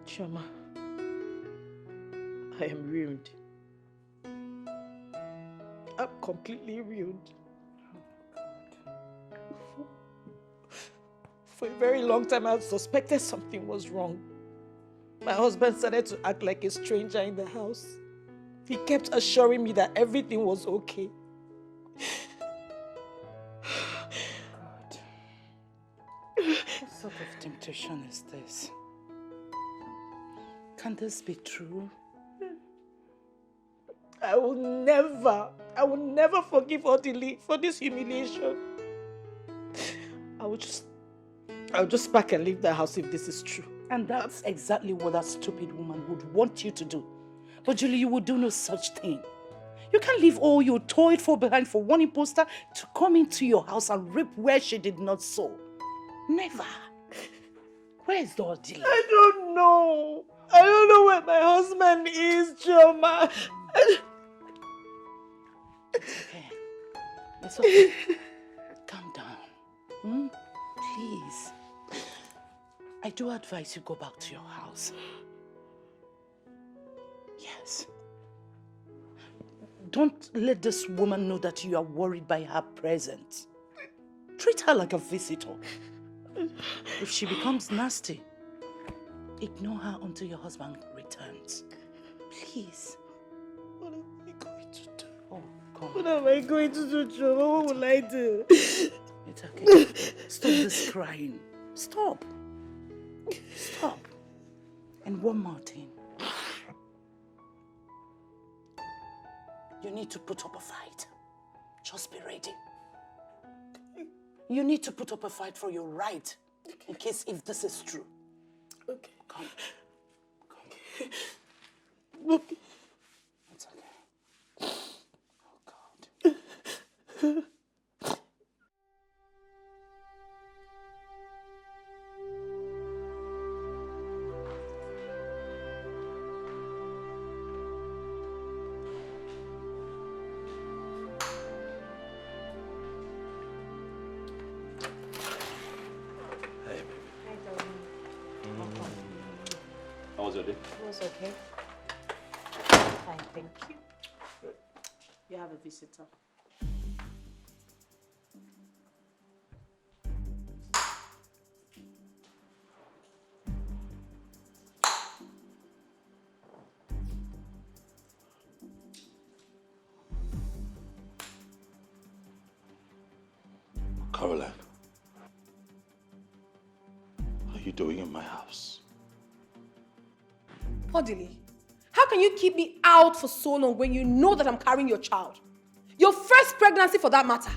Chioma, I am ruined. I'm completely ruined. For a very long time, I suspected something was wrong. My husband started to act like a stranger in the house. He kept assuring me that everything was okay. God. What sort of temptation is this? Can this be true? I will never forgive Odili for this humiliation. I'll just pack and leave the house if this is true. And that's exactly what that stupid woman would want you to do. But Julie, you would do no such thing. You can't leave all you toiled for behind for one imposter to come into your house and rip where she did not sow. Never. Where is the Odili? I don't know. I don't know where my husband is, Chioma. Okay. It's okay. Calm down. Please. I do advise you go back to your house. Yes. Don't let this woman know that you are worried by her presence. Treat her like a visitor. If she becomes nasty, ignore her until your husband returns. Please. What am I going to do? Oh, come on. What am I going to do, Chioma? What will I do? It's It's okay. Stop this crying. Stop. Stop. And one more thing. You need to put up a fight. Just be ready. You need to put up a fight for your right. In case if this is true. Okay. Come. Okay. It's okay. Oh, God. How was your day? It was okay. Fine, thank you. You have a visitor. Caroline, what are you doing in my house? Odili, how can you keep me out for so long when you know that I'm carrying your child? Your first pregnancy for that matter.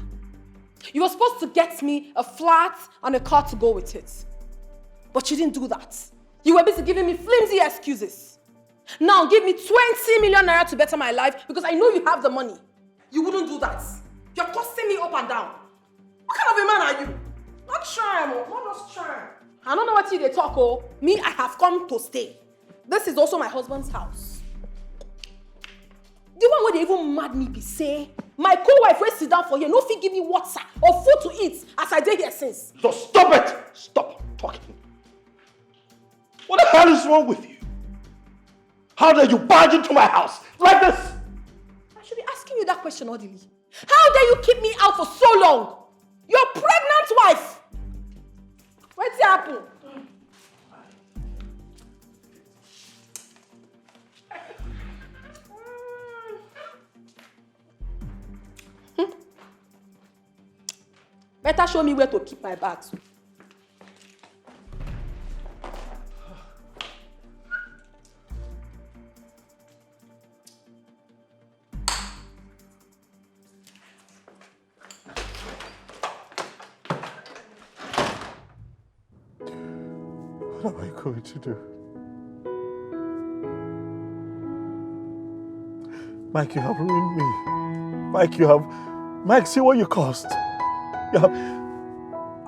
You were supposed to get me a flat and a car to go with it. But you didn't do that. You were busy giving me flimsy excuses. Now give me 20 million naira to better my life because I know you have the money. You wouldn't do that. You're tossing me up and down. What kind of a man are you? Not charm, not just charm. I don't know what you they talk, oh. Me, I have come to stay. This is also my husband's house. The one where they even mad me be say, my co-wife will sit down for here, no fit give me water or food to eat as I did here since. So stop it! Stop talking. What the hell is wrong with you? How dare you barge into my house like this? I should be asking you that question, Odili. How dare you keep me out for so long? Your pregnant wife! What's happened? Better show me where to keep my bags. What am I going to do? Mike, you have ruined me. Mike, see what you caused.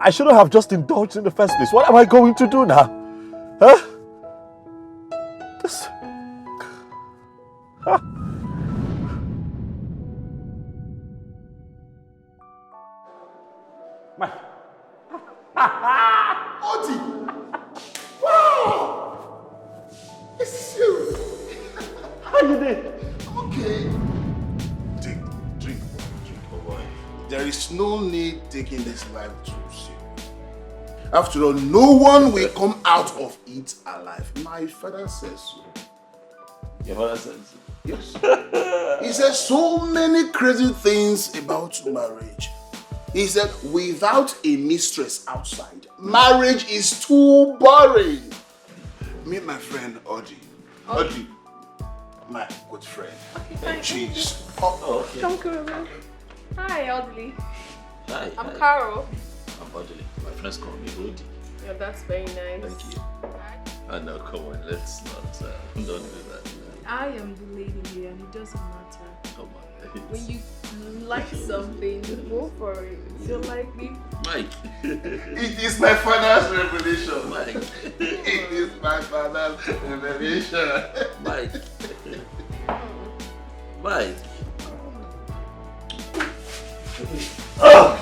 I shouldn't have just indulged in the first place. What am I going to do now? Huh? This... Huh? Mike. Oti! Wow! It's you! How you did? Okay. Drink, oh boy. There is no need taking this life too serious. After all, no one will come out of it alive. My father says so. Your father says so? Yes. He says so many crazy things about marriage. He said, without a mistress outside, marriage is too boring. Meet my friend, Audrey. Audrey, my good friend. Okay, fine. Cheese. Oh, okay. Come, Carol. Hi, Audley. Hi. I'm Carol. I'm Audrey. My friends call me Odi. Yeah, that's very nice. Thank you. I know, come on, let's not, don't do that. I am the lady here and it doesn't matter. Come on. When you like something, go for it. You don't like me? Mike. It is my father's revelation. Mike. It is my father's revelation. Mike. Mike. Oh!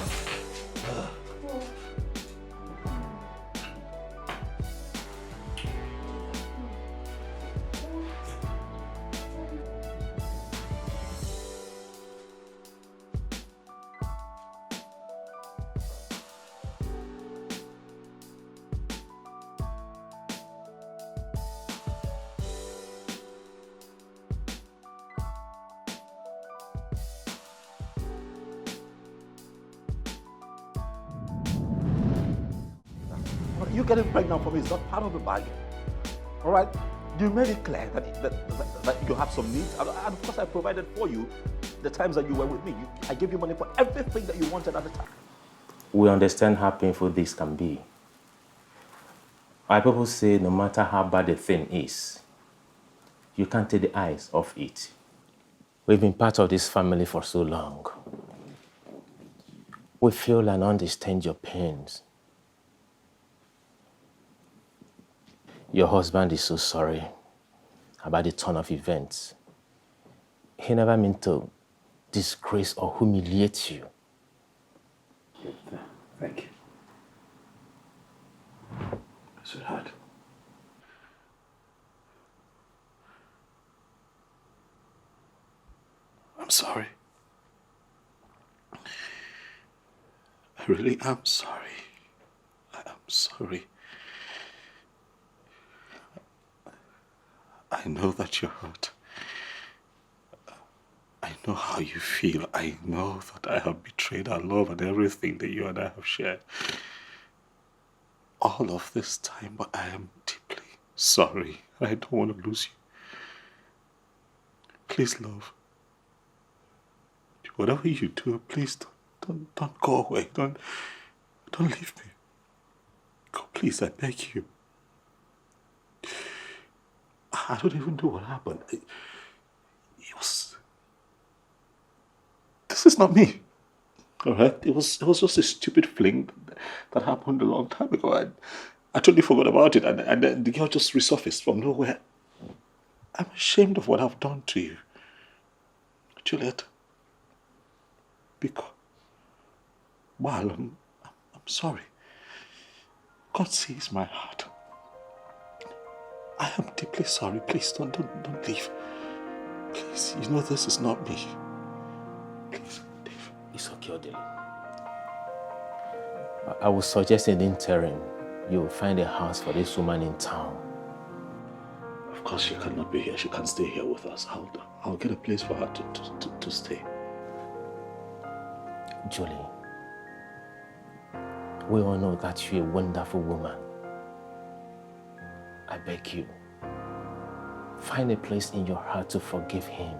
You getting pregnant for me is not part of the bargain. All right? You made it clear that you have some needs, and of course I provided for you the times that you were with me. I gave you money for everything that you wanted at the time. We understand how painful this can be. Our people say no matter how bad the thing is, you can't take the eyes off it. We've been part of this family for so long. We feel and understand your pains. Your husband is so sorry about the turn of events. He never meant to disgrace or humiliate you. Thank you. Sweetheart. I'm sorry. I really am sorry. I am sorry. I know that you're hurt. I know how you feel. I know that I have betrayed our love and everything that you and I have shared. All of this time, but I am deeply sorry. I don't want to lose you. Please, love. Whatever you do, please don't go away. Don't leave me. God, please, I beg you. I don't even know what happened. It was... This is not me. All right? It was just a stupid fling that happened a long time ago. I totally forgot about it, and then the girl just resurfaced from nowhere. I'm ashamed of what I've done to you. Juliet. Because... Well, I'm sorry. God sees my heart. I am deeply sorry. Please don't leave. Please, you know this is not me. Please, Dave. It's okay, Odile. I would suggest in the interim, you will find a house for this woman in town. Of course, she cannot be here. She can't stay here with us. I'll get a place for her to stay. Julie, we all know that you're a wonderful woman. I beg you, find a place in your heart to forgive him.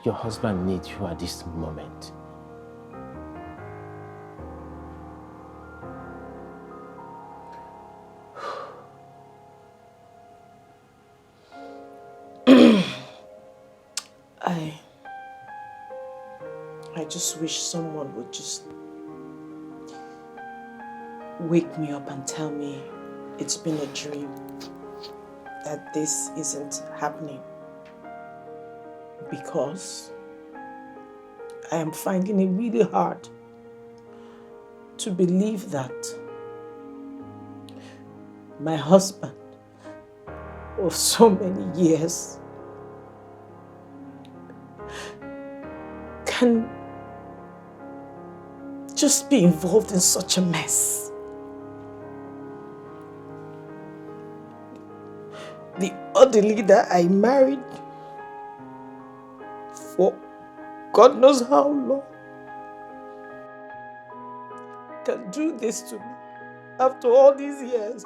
Your husband needs you at this moment. I just wish someone would just wake me up and tell me it's been a dream, that this isn't happening. Because I am finding it really hard to believe that my husband of so many years can just be involved in such a mess. The other leader I married for God knows how long can do this to me after all these years.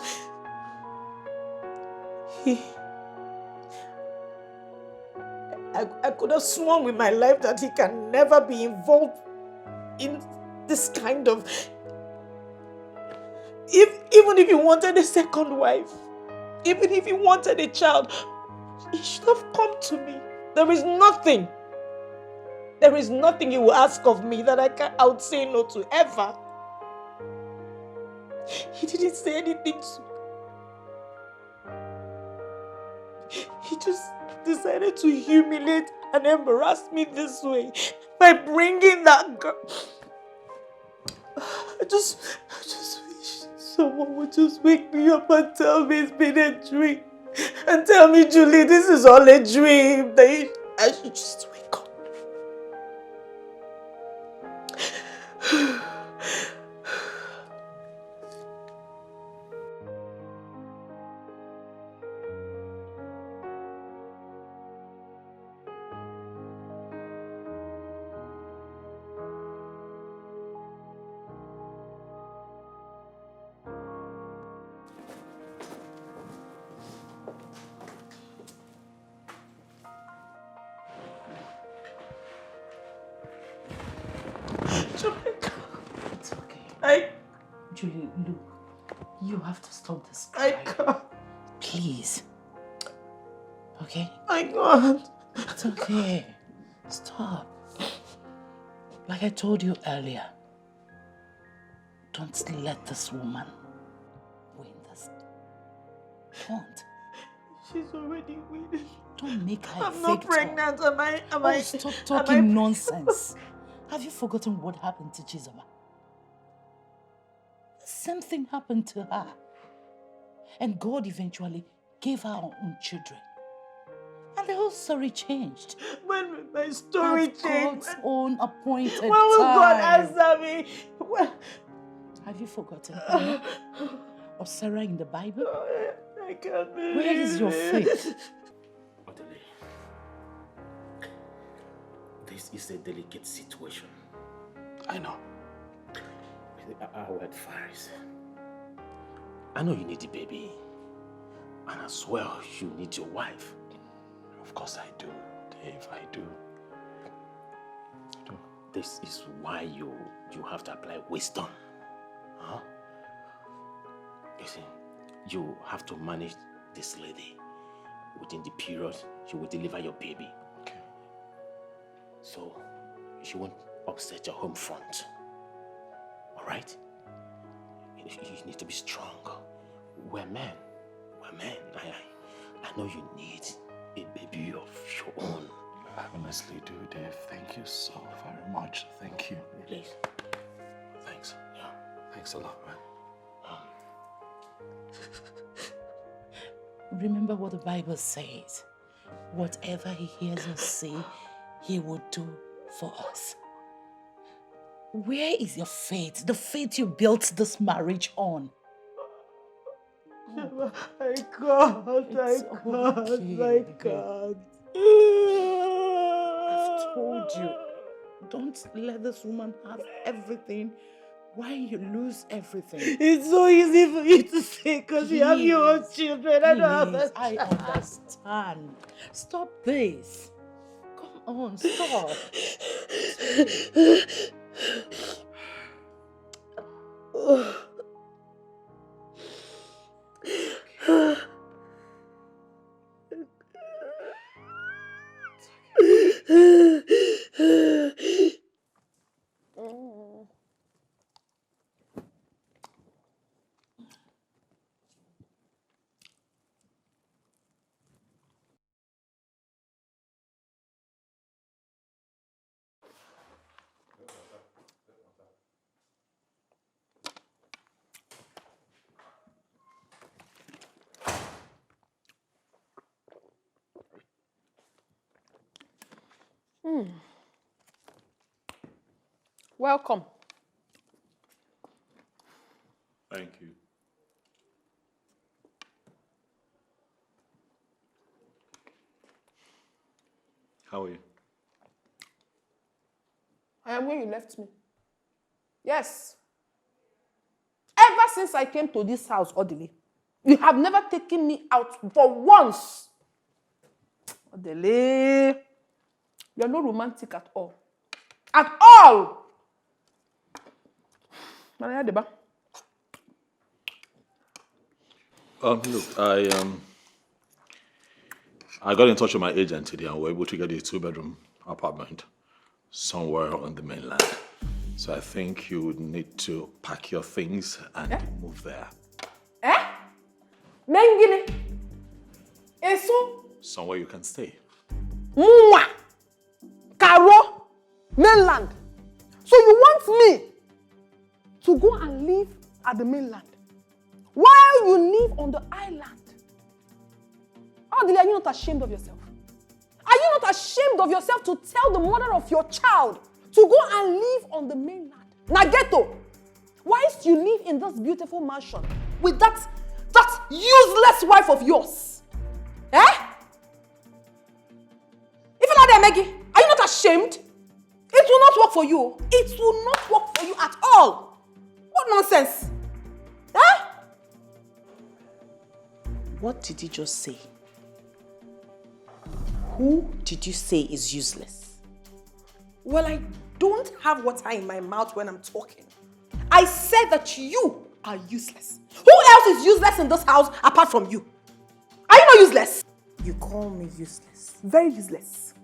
I could have sworn with my life that he can never be involved in this kind of... Even if he wanted a second wife, even if he wanted a child, he should have come to me. There is nothing he will ask of me that I would say no to, ever. He didn't say anything to me. He just decided to humiliate and embarrass me this way by bringing that girl. I just wish someone would just wake me up and tell me it's been a dream. And tell me, Julie, this is all a dream. I should just wake up. Julie, look, you have to stop this I crying. can't. Please. Okay? I can't. It's okay. Stop. Like I told you earlier, don't let this woman win this. Don't. She's already winning. Don't make her I'm not pregnant. Am I? Stop talking nonsense. Have you forgotten what happened to Chizoba? The same thing happened to her. And God eventually gave her her own children. And the whole story changed. When will my story At change? God's own appointed When will time. God answer me? Have you forgotten Hannah or Sarah in the Bible? I can't believe Where is your faith? Odele, this is a delicate situation. I know. Our advice. I know you need a baby. And as well, you need your wife. Of course I do, Dave, I do. This is why you have to apply wisdom. Huh? You see, you have to manage this lady. Within the period, she will deliver your baby. Okay. So, she won't upset your home front. Alright? You need to be strong. We're men. We're men. I know you need a baby of your own. I honestly do, Dave. Thank you so very much. Thank you. Please. Thanks. Yeah. Thanks a lot, man. Remember what the Bible says. Whatever He hears us say, He will do for us. Where is your faith? The faith you built this marriage on. I can't. I can't. I've told you, don't let this woman have everything. Why you lose everything? It's so easy for you to say because you have your own children. I don't understand. I understand. Stop this. Come on, stop. Welcome. Thank you. How are you? I am where you left me. Yes. Ever since I came to this house, Odile, you have never taken me out for once. Odile, you're not romantic at all. At all! Maria Deba. Look, I got in touch with my agent today and we were able to get a 2-bedroom apartment somewhere on the mainland. So I think you would need to pack your things and move there. Mengine. Eso. Somewhere you can stay. Mwah. Karo. Mainland. So you want me to go and live at the mainland while you live on the island? Odile, are you not ashamed of yourself? Are you not ashamed of yourself to tell the mother of your child to go and live on the mainland? Nageto, whilst you live in this beautiful mansion with that useless wife of yours. Even like that, Maggie, are you not ashamed? It will not work for you. It will not work for you at all. What nonsense? What did you just say? Who did you say is useless? Well, I don't have water in my mouth when I'm talking. I said that you are useless. Who else is useless in this house apart from you? Are you not useless? You call me useless. Very useless.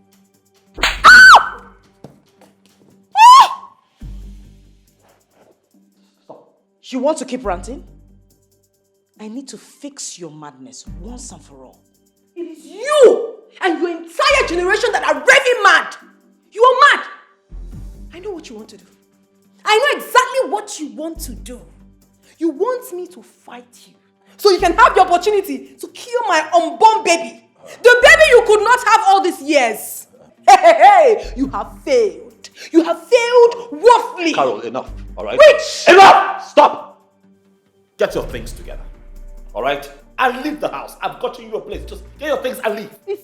You want to keep ranting? I need to fix your madness once and for all. It is you and your entire generation that are raving mad. You are mad. I know what you want to do. I know exactly what you want to do. You want me to fight you so you can have the opportunity to kill my unborn baby. The baby you could not have all these years. Hey, you have failed. You have failed woefully. Carol, enough, all right? Which? Enough! Stop! Get your things together, all right? And leave the house. I've gotten you a place. Just get your things and leave. And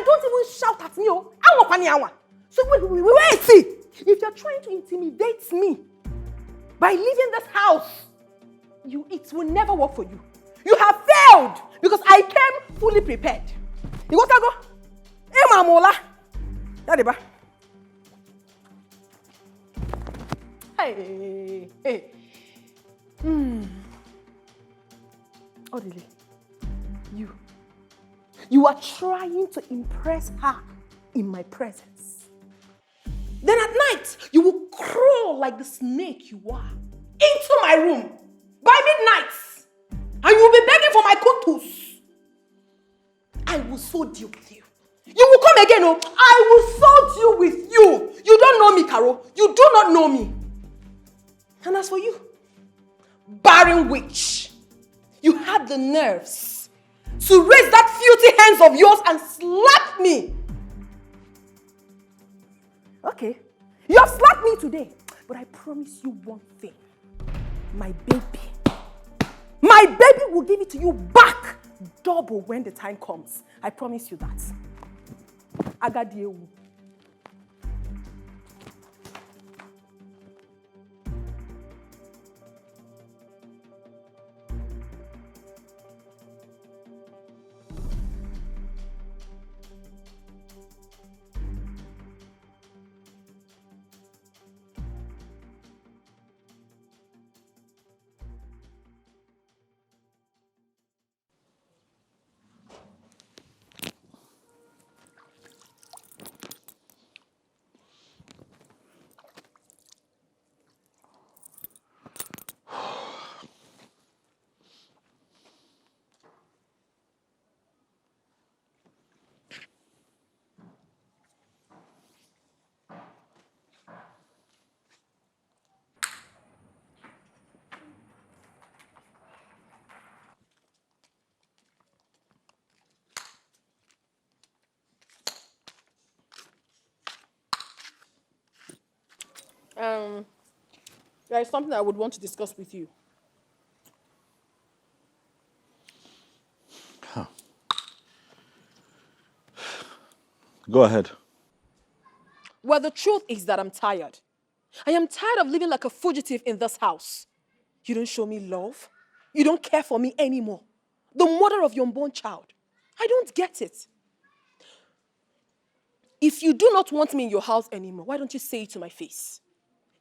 don't even shout at me. So wait, see. If you're trying to intimidate me by leaving this house, it will never work for you. You have failed because I came fully prepared. You got to go. Hey, Mamola. Daddy, hey. Odile, you are trying to impress her in my presence. Then at night, you will crawl like the snake you are into my room by midnight. And you will be begging for my kutus. I will so deal with you. You will come again, oh. I will so deal with you. You don't know me, Carol. You do not know me. And as for you, barren witch, you had the nerves to raise that filthy hands of yours and slap me. Okay, you have slapped me today, but I promise you one thing. My baby will give it to you back double when the time comes. I promise you that. Agadiewu. There is something I would want to discuss with you. Go ahead. Well, the truth is that I'm tired. I am tired of living like a fugitive in this house. You don't show me love. You don't care for me anymore. The mother of your unborn child. I don't get it. If you do not want me in your house anymore, why don't you say it to my face?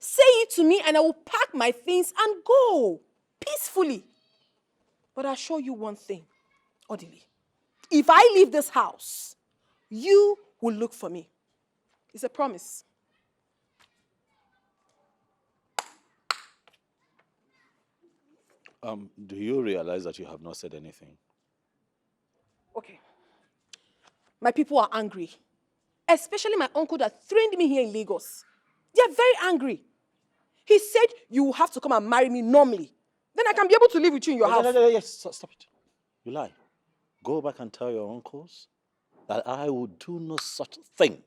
Say it to me and I will pack my things and go peacefully. But I'll show you one thing, Odile. If I leave this house, you will look for me. It's a promise. Do you realize that you have not said anything? Okay. My people are angry. Especially my uncle that trained me here in Lagos. They are very angry. He said you will have to come and marry me normally. Then I can be able to live with you in your house. Yes, stop it. You lie. Go back and tell your uncles that I will do no such thing.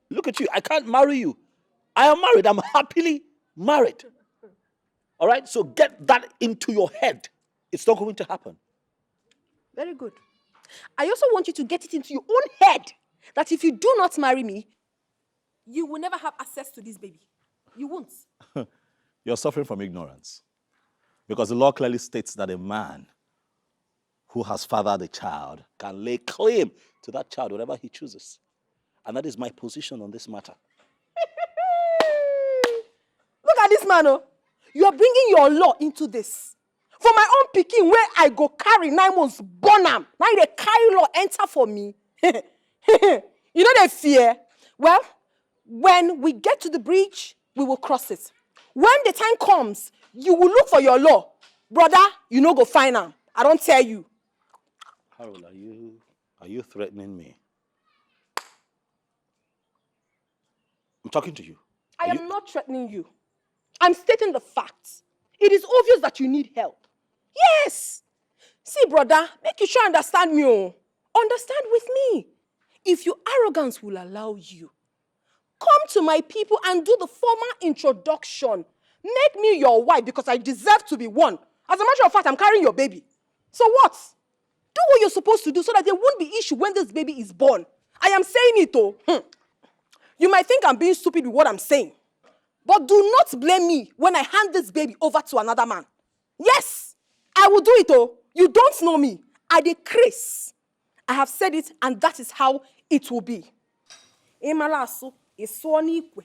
Look at you. I can't marry you. I am married. I'm happily married. All right? So get that into your head. It's not going to happen. Very good. I also want you to get it into your own head that if you do not marry me, you will never have access to this baby. You won't. You're suffering from ignorance. Because the law clearly states that a man who has fathered a child can lay claim to that child whenever he chooses. And that is my position on this matter. at this man, oh. You are bringing your law into this. For my own picking, where I go carry 9 months, born am. Now they carry law enter for me. You know they fear. Well, when we get to the bridge, we will cross it. When the time comes, you will look for your law. Brother, you no go find am. I don't tell you. Harold, are you threatening me? I'm talking to you. I am not threatening you. I'm stating the facts. It is obvious that you need help. Yes. See, brother, make you sure understand me. Oh. Understand with me. If your arrogance will allow you, come to my people and do the formal introduction. Make me your wife because I deserve to be one. As a matter of fact, I'm carrying your baby. So what? Do what you're supposed to do so that there won't be issue when this baby is born. I am saying it, oh. You might think I'm being stupid with what I'm saying. But do not blame me when I hand this baby over to another man. Yes, I will do it, oh. You don't know me. I decrease. I have said it, and that is how it will be. Imarasu is so nikwe.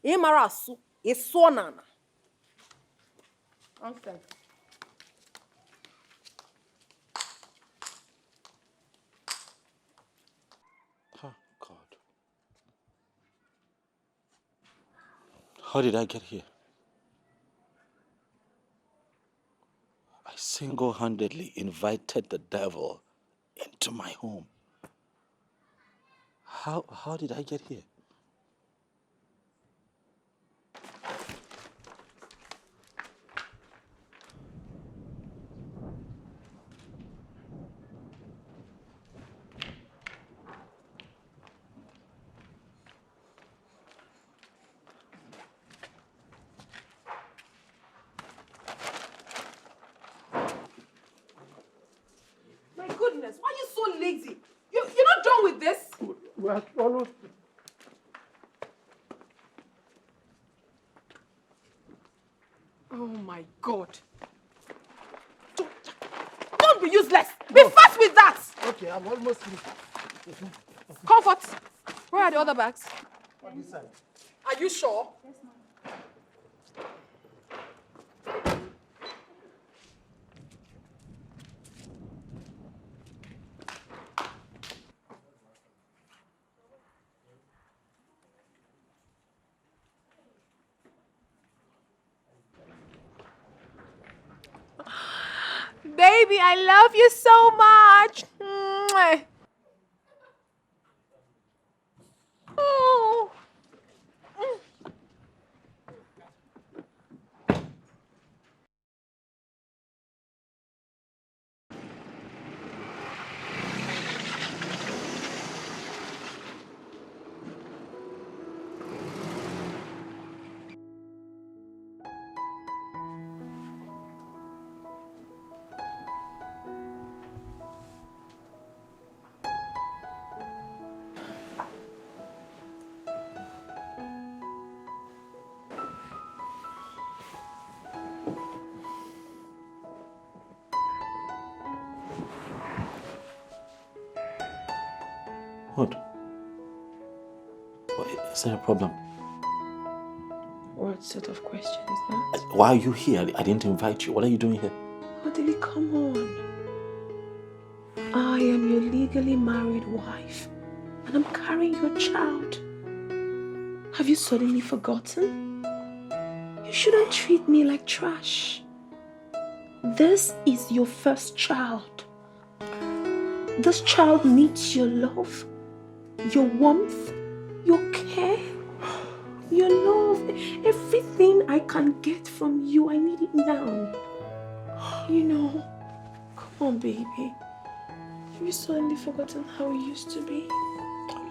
Imarasu is so nana. Okay. Oh, God. How did I get here? I single-handedly invited the devil into my home. How did I get here? My goodness, why are you so lazy? You're not done with this? We're almost. Oh my God. Don't be useless. Be fast with that. Okay, I'm almost finished. Comfort. Where are the other bags? On this side. Are you sure? Yes, ma'am. Baby, I love you so much. Mwah. Oh. What? Is there a problem? What sort of question is that? Why are you here? I didn't invite you. What are you doing here? Odili, come on. I am your legally married wife, and I'm carrying your child. Have you suddenly forgotten? You shouldn't treat me like trash. This is your first child. This child needs your love, your warmth, your care, your love. Everything I can get from you, I need it now. You know, come on, baby. Have you suddenly forgotten how it used to be?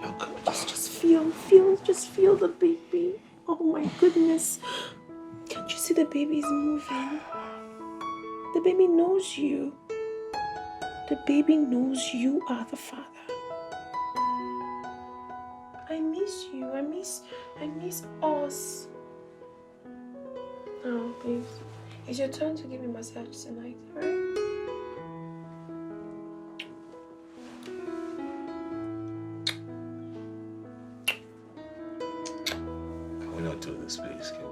Look. Just feel the baby. Oh my goodness. Can't you see the baby is moving? The baby knows you. The baby knows you are the father. I miss you. I miss us. Oh, please. It's your turn to give me a massage tonight, alright? Can we not do this, please? Can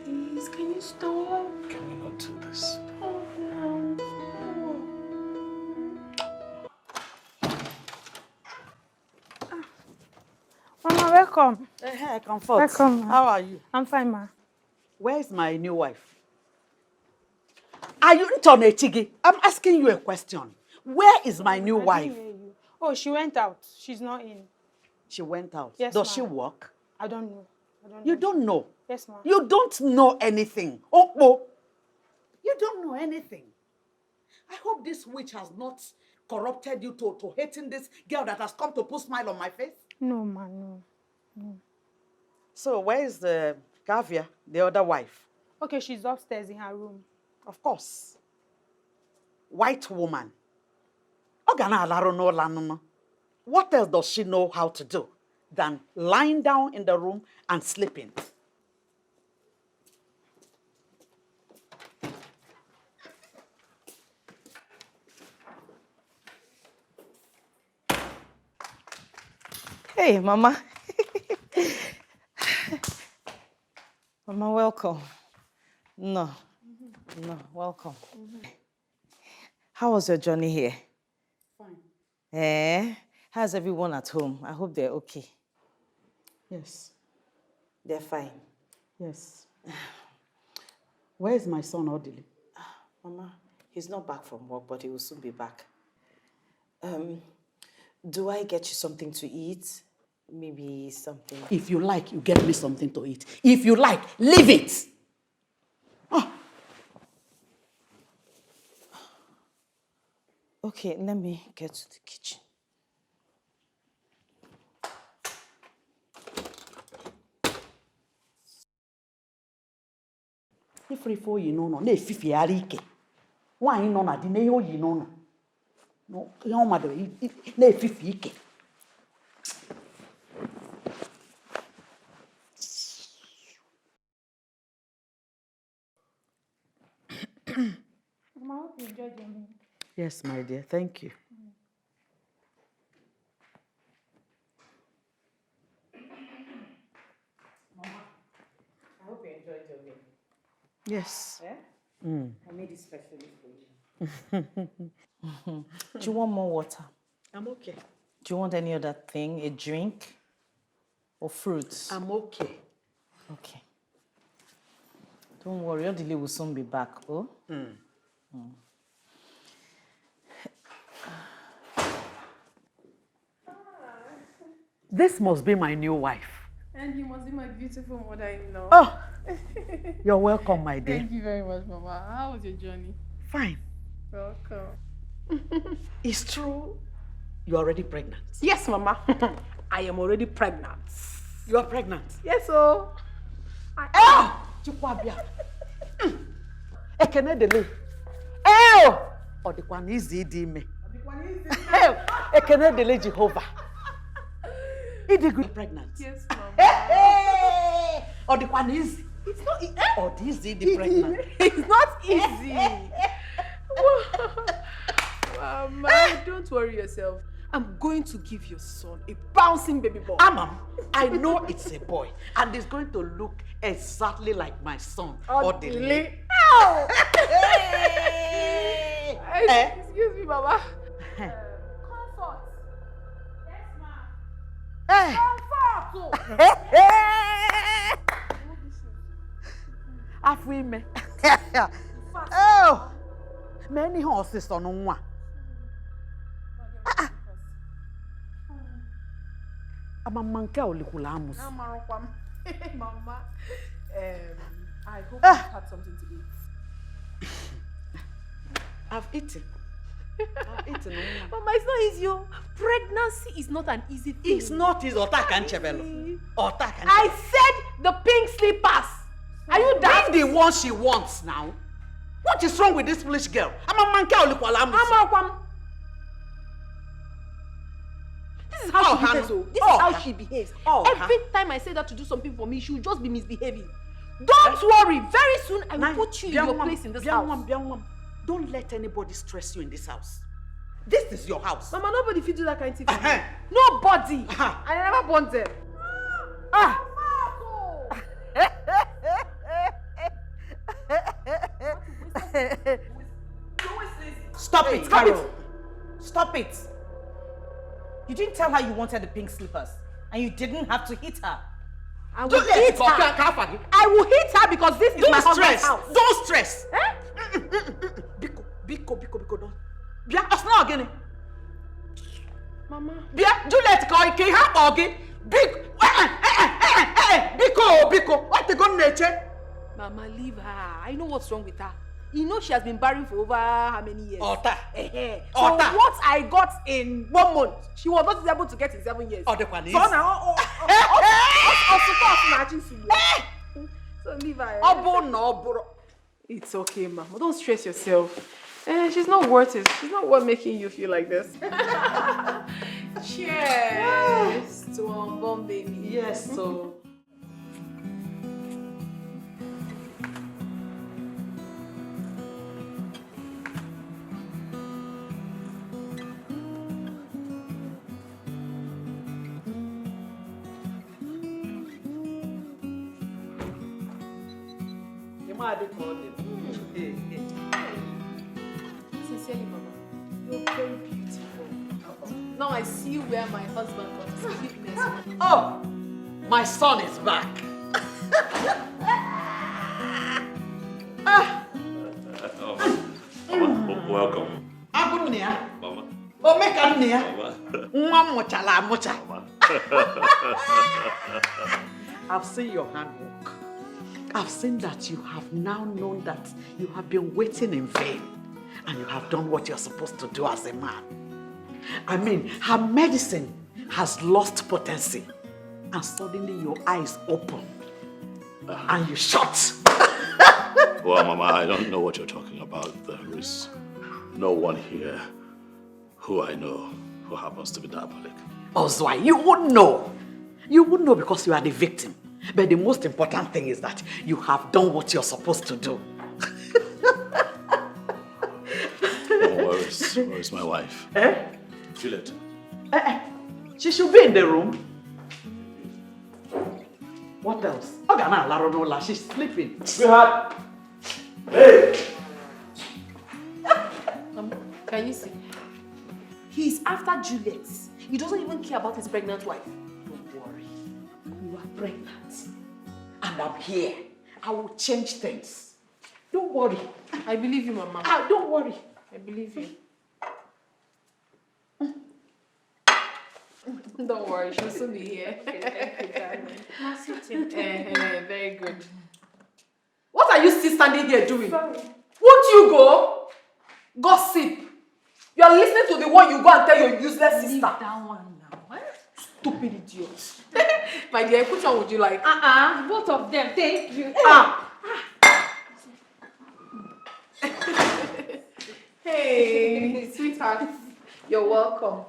we? Please, can you stop? Can we not do this? Oh, no. Mama, welcome. Hey, Comfort. Welcome, ma. How are you? I'm fine, ma. Where's my new wife? Are you Ntone Chigi? I'm asking you a question. Where is my new I wife? didn't hear you. Oh, she went out. She's not in. She went out. Yes, Does ma. she work? I don't know. I don't know. You don't know? Yes, ma. You don't know anything. Oh, you don't know anything. I hope this witch has not corrupted you to hating this girl that has come to put smile on my face. No, ma, no. So where is the Kavya, the other wife? Okay, she's upstairs in her room. Of course. White woman. What else does she know how to do than lying down in the room and sleeping? Hey, Mama. Mama, welcome. No, welcome. How was your journey here? Fine. How's everyone at home? I hope they're okay. Yes. They're fine. Yes. Where is my son, Odili? Mama, he's not back from work, but he will soon be back. Do I get you something to eat? Maybe something... If you like, you get me something to eat. If you like, leave it! Okay, let me get to the kitchen. Ifrifo yi no na efifi ara ike. Nwaanyị nọ na di na ihe oyi no. No, ihe ọ madara na efifi ike. Mama, I hope you enjoyed your meal. Yes, my dear, thank you. Mama, I hope you enjoyed your meal. Yes. I made it specially for you. Do you want more water? I'm okay. Do you want any other thing? A drink? Or fruits? I'm okay. Okay. Don't worry, your delay will soon be back, oh? This must be my new wife. And you must be my beautiful mother-in-law. Oh, you're welcome, my dear. Thank you very much, Mama. How was your journey? Fine. Welcome. It's true you're already pregnant. Yes, Mama. I am already pregnant. You are pregnant? Yes, oh. Chikwabia. Ekene dele. Oh! Odikwan izi di me. Ekene dele Jehovah. Idi good pregnant. Yes, Mama. Hey! Odikwan easy. It's not easy. Odi the pregnant. It's not easy. Mama, don't worry yourself. I'm going to give your son a bouncing baby boy. Amam, I know it's a boy, and it's going to look exactly like my son. Odile. Excuse me, Mama. Comfort. Yes, ma'am. Comfort. Afime. Oh, many horses on one. I'm a monkey or Likulamus. Mama, I hope you had something to eat. I've eaten. Mama, it's not easy. Pregnancy is not an easy thing. It's not easy. I said the pink slippers. Are you daft? Bring the one she wants now. What is wrong with this foolish girl? I'm a monkey or Likulamus. This is how she behaves. This is how she behaves. Every time I say that to do something for me, she will just be misbehaving. Don't worry. Very soon I will put you in your place in this house. Don't let anybody stress you in this house. This is your house. Mama, nobody will do that kind of thing for me. Nobody. I never born them. Stop it, Carol. Stop it. You didn't tell her you wanted the pink slippers, and you didn't have to hit her. I will hit her. I will hit her because this is my husband's house. Don't stress. Biko, don't. Bia, osna again. Mama. Bia, Juliet, can you help again? Biko, what the gun nature? Mama, leave her. I know what's wrong with her. You know she has been barren for over how many years? Ota. So what I got in 1 month, she was not able to get in 7 years. Oh, the one is. So now, so leave her. It's okay, Mama. Don't stress yourself. She's not worth it. She's not worth making you feel like this. Cheers to unborn baby. Yes, so. Sincerely, Mama, you're very beautiful. Now I see where my husband got his cuteness from. Oh, my son is back. Welcome. Mama. Oh, make a near. I've seen your handwork. I've seen that you have now known that you have been waiting in vain and you have done what you're supposed to do as a man. I mean, her medicine has lost potency and suddenly your eyes open and you shut. Well, Mama, I don't know what you're talking about. There is no one here who I know who happens to be diabolic. Ozwai, you wouldn't know. You wouldn't know because you are the victim. But the most important thing is that you have done what you're supposed to do. Oh, where is my wife? Juliet. She should be in the room. What else? She's sleeping. Sweetheart. Hey! Can you see? He's after Juliet. He doesn't even care about his pregnant wife. Don't worry. You are pregnant. And I'm here. I will change things. Don't worry. I believe you, Mama. Don't worry. I believe you. Don't worry, she'll soon be here. Thank you, darling. Very good. What are you still standing here doing? Sorry. Won't you go? Gossip. You are listening to the one you go and tell your useless sister. Leave that one now. Stupid idiot. My dear, which one would you like? Both of them. Thank you. Hey, sweetheart. You're welcome.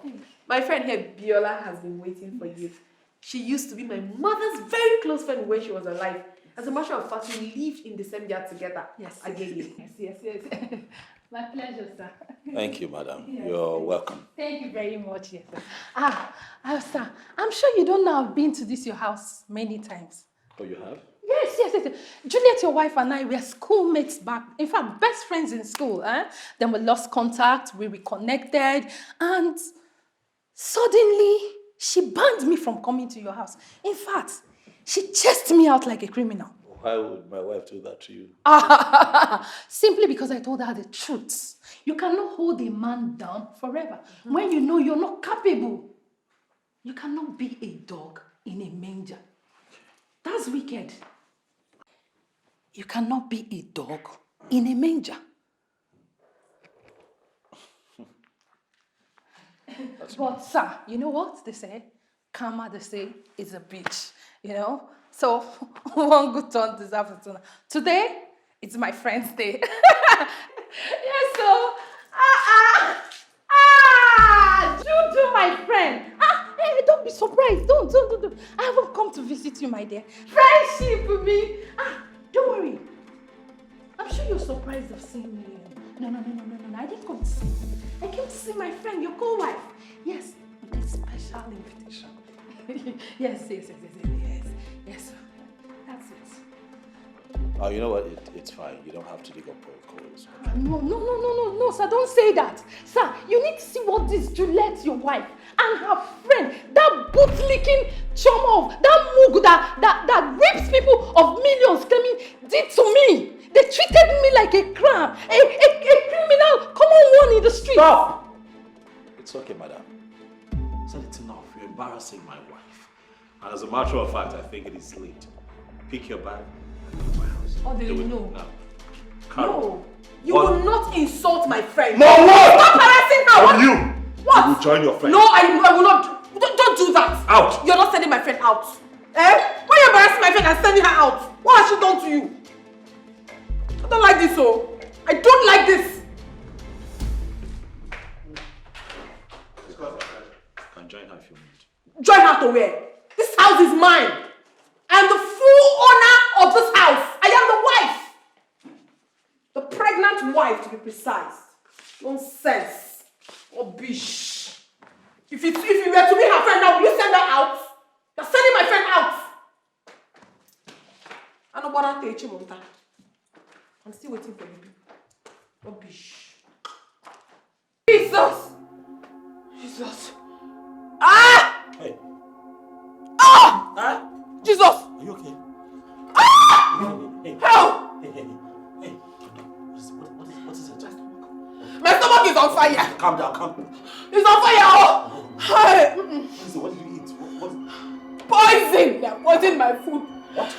My friend here, Biola, has been waiting for you. She used to be my mother's very close friend when she was alive. As a matter of fact, we lived in the same yard together. Yes. Again. Yes. My pleasure, sir. Thank you, madam. You're welcome. Thank you very much, yes, sir. Sir, I'm sure you don't know I've been to your house many times. Oh, you have? Yes. Juliet, your wife, and I were schoolmates back. In fact, best friends in school. Then we lost contact, we reconnected, and suddenly she banned me from coming to your house. In fact, she chased me out like a criminal. Why would my wife do that to you? Simply because I told her the truth. You cannot hold a man down forever when you know you're not capable. You cannot be a dog in a manger. That's wicked. You cannot be a dog in a manger. But sir, you know what they say? Karma, they say, is a bitch. You know? So, one good turn deserves a turn. Today, it's my friend's day. Yes, so, Juju, my friend. Hey, don't be surprised. Don't. I haven't come to visit you, my dear. Friendship with me. Don't worry. I'm sure you're surprised of seeing me. No. I didn't come to see you. I came to see my friend, your co-wife. Yes, with a special invitation. Yes. That's it. Oh, you know what? It's fine. You don't have to dig up protocols. No, sir, don't say that. Sir, you need to see what this Juliet, your wife, and her friend, that boot-licking chum that mug that rapes people of millions, claiming did to me. They treated me like a crab, a criminal, common one in the street. Stop! It's okay, madam. Said it's enough. You're embarrassing my wife. And as a matter of fact, I think it is late. Pick your bag and leave my house. Oh, Do it no. now. No, you What? will not insult my friend. No, what? Stop harassing her. What? You? What? You will join your friend. No, I will not. Don't do that. Out. You're not sending my friend out. Eh? Why are you embarrassing my friend and sending her out? What has she done to you? I don't like this, oh. I don't like this. I can join her if you want. Join her to where? This house is mine. I am the full owner of this house. I am the wife. The pregnant wife, to be precise. Nonsense. Rubbish. If you were to be her friend now, will you send her out? You're sending my friend out. I know what I'll tell you, Monta. I'm still waiting for you people. Rubbish. Jesus. Jesus. Ah! Hey. Ah! Huh? Jesus! Are you okay? Ah! Hey. Help! Hey. What is it? My stomach is on fire. Calm down. It's on fire. Oh. Hey. What did you eat? What? Poison. They poisoned my food. What?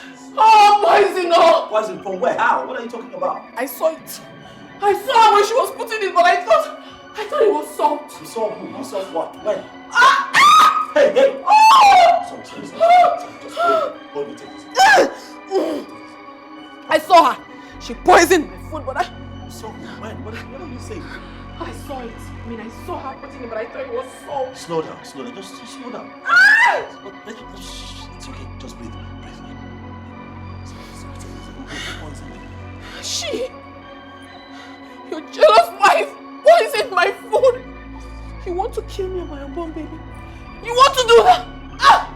Oh, poison. Oh. Poison from where? How? What are you talking about? I saw it. I saw her when she was putting it, but I thought it was salt. You saw who? You saw what? When? Ah! Ah! Hey. Oh! Sorry. Just hold me, take this. I saw her. She poisoned my food, but I... You saw who? When? What are you saying? I saw it. I mean, I saw her putting it, but I thought it was salt. Slow down. Just slow down. Ah! It's okay. Just breathe. She, your jealous wife, poisoned my food. You want to kill me and my unborn baby? You want to do that? Ah!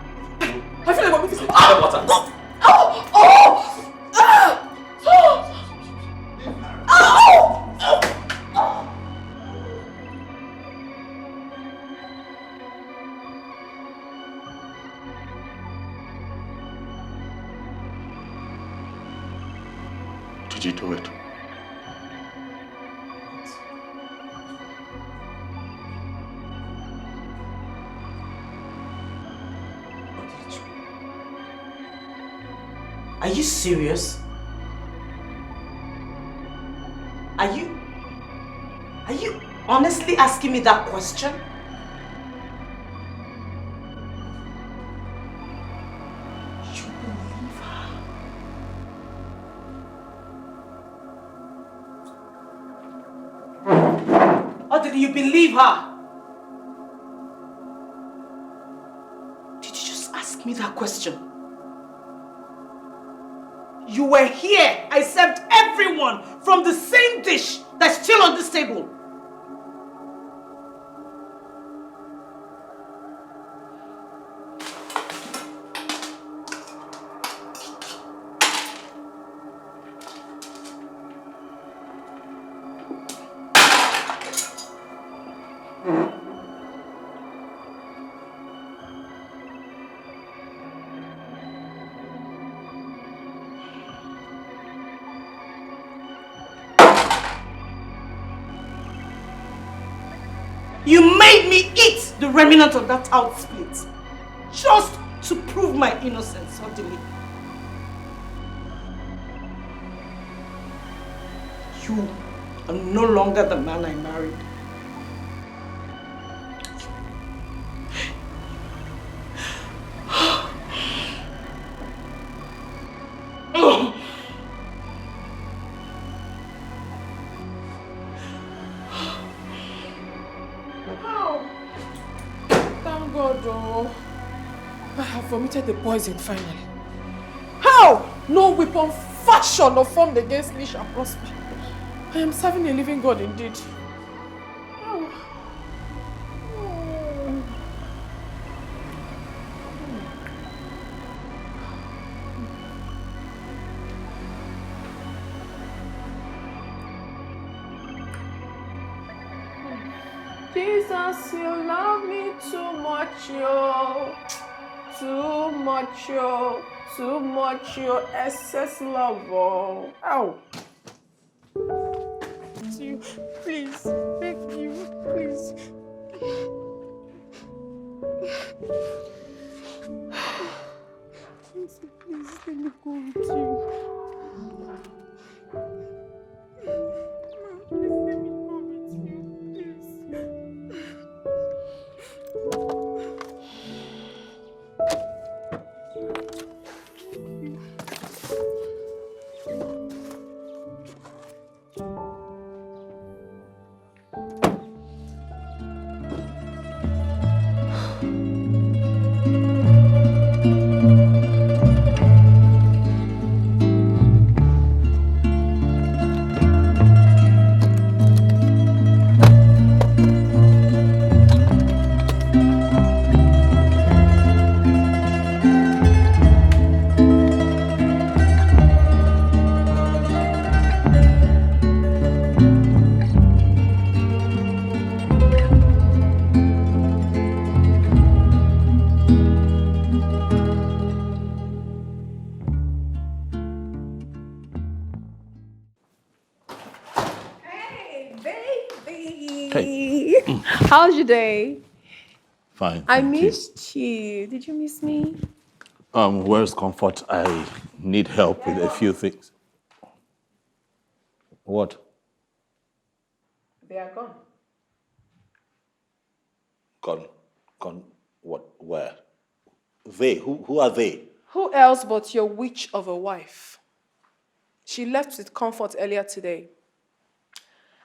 I feel like I'm missing. Ah! Oh! Oh! Oh! Ah! Oh! Oh! Oh! Did you do it? Are you serious? Are you honestly asking me that question? You believe her? Or did you believe her? Did you just ask me that question? You were here. I served everyone from the same dish that's still on this table. You made me eat the remnant of that out split just to prove my innocence suddenly. You are no longer the man I married. Thank God, oh. I have vomited the poison finally. How? No weapon fashioned or formed against me shall prosper. I am serving a living God indeed. Oh. Oh. Jesus, you love me too much, yo. Too much, yo. Too much, yo. Excess love, oh. Ow. You, please, beg you, please. Please, let me go with you. Please, let me go with you, please. How's your day? Fine. I missed you. Did you miss me? Where's Comfort? I need help with a few things. What? They are gone. Gone. What? Where? They? Who are they? Who else but your witch of a wife? She left with Comfort earlier today.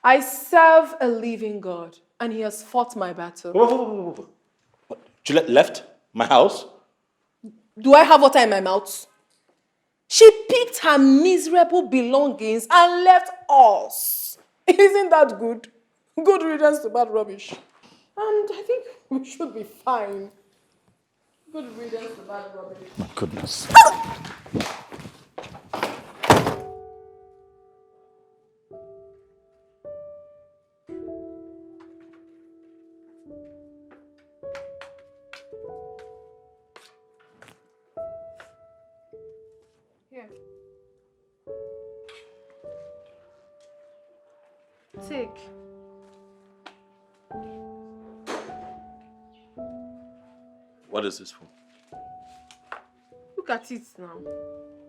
I serve a living God, and he has fought my battle. Whoa. What? Juliet left my house? Do I have water in my mouth? She picked her miserable belongings and left us. Isn't that good? Good riddance to bad rubbish. And I think we should be fine. Good riddance to bad rubbish. My goodness. Here. Take. What is this for? Look at it now.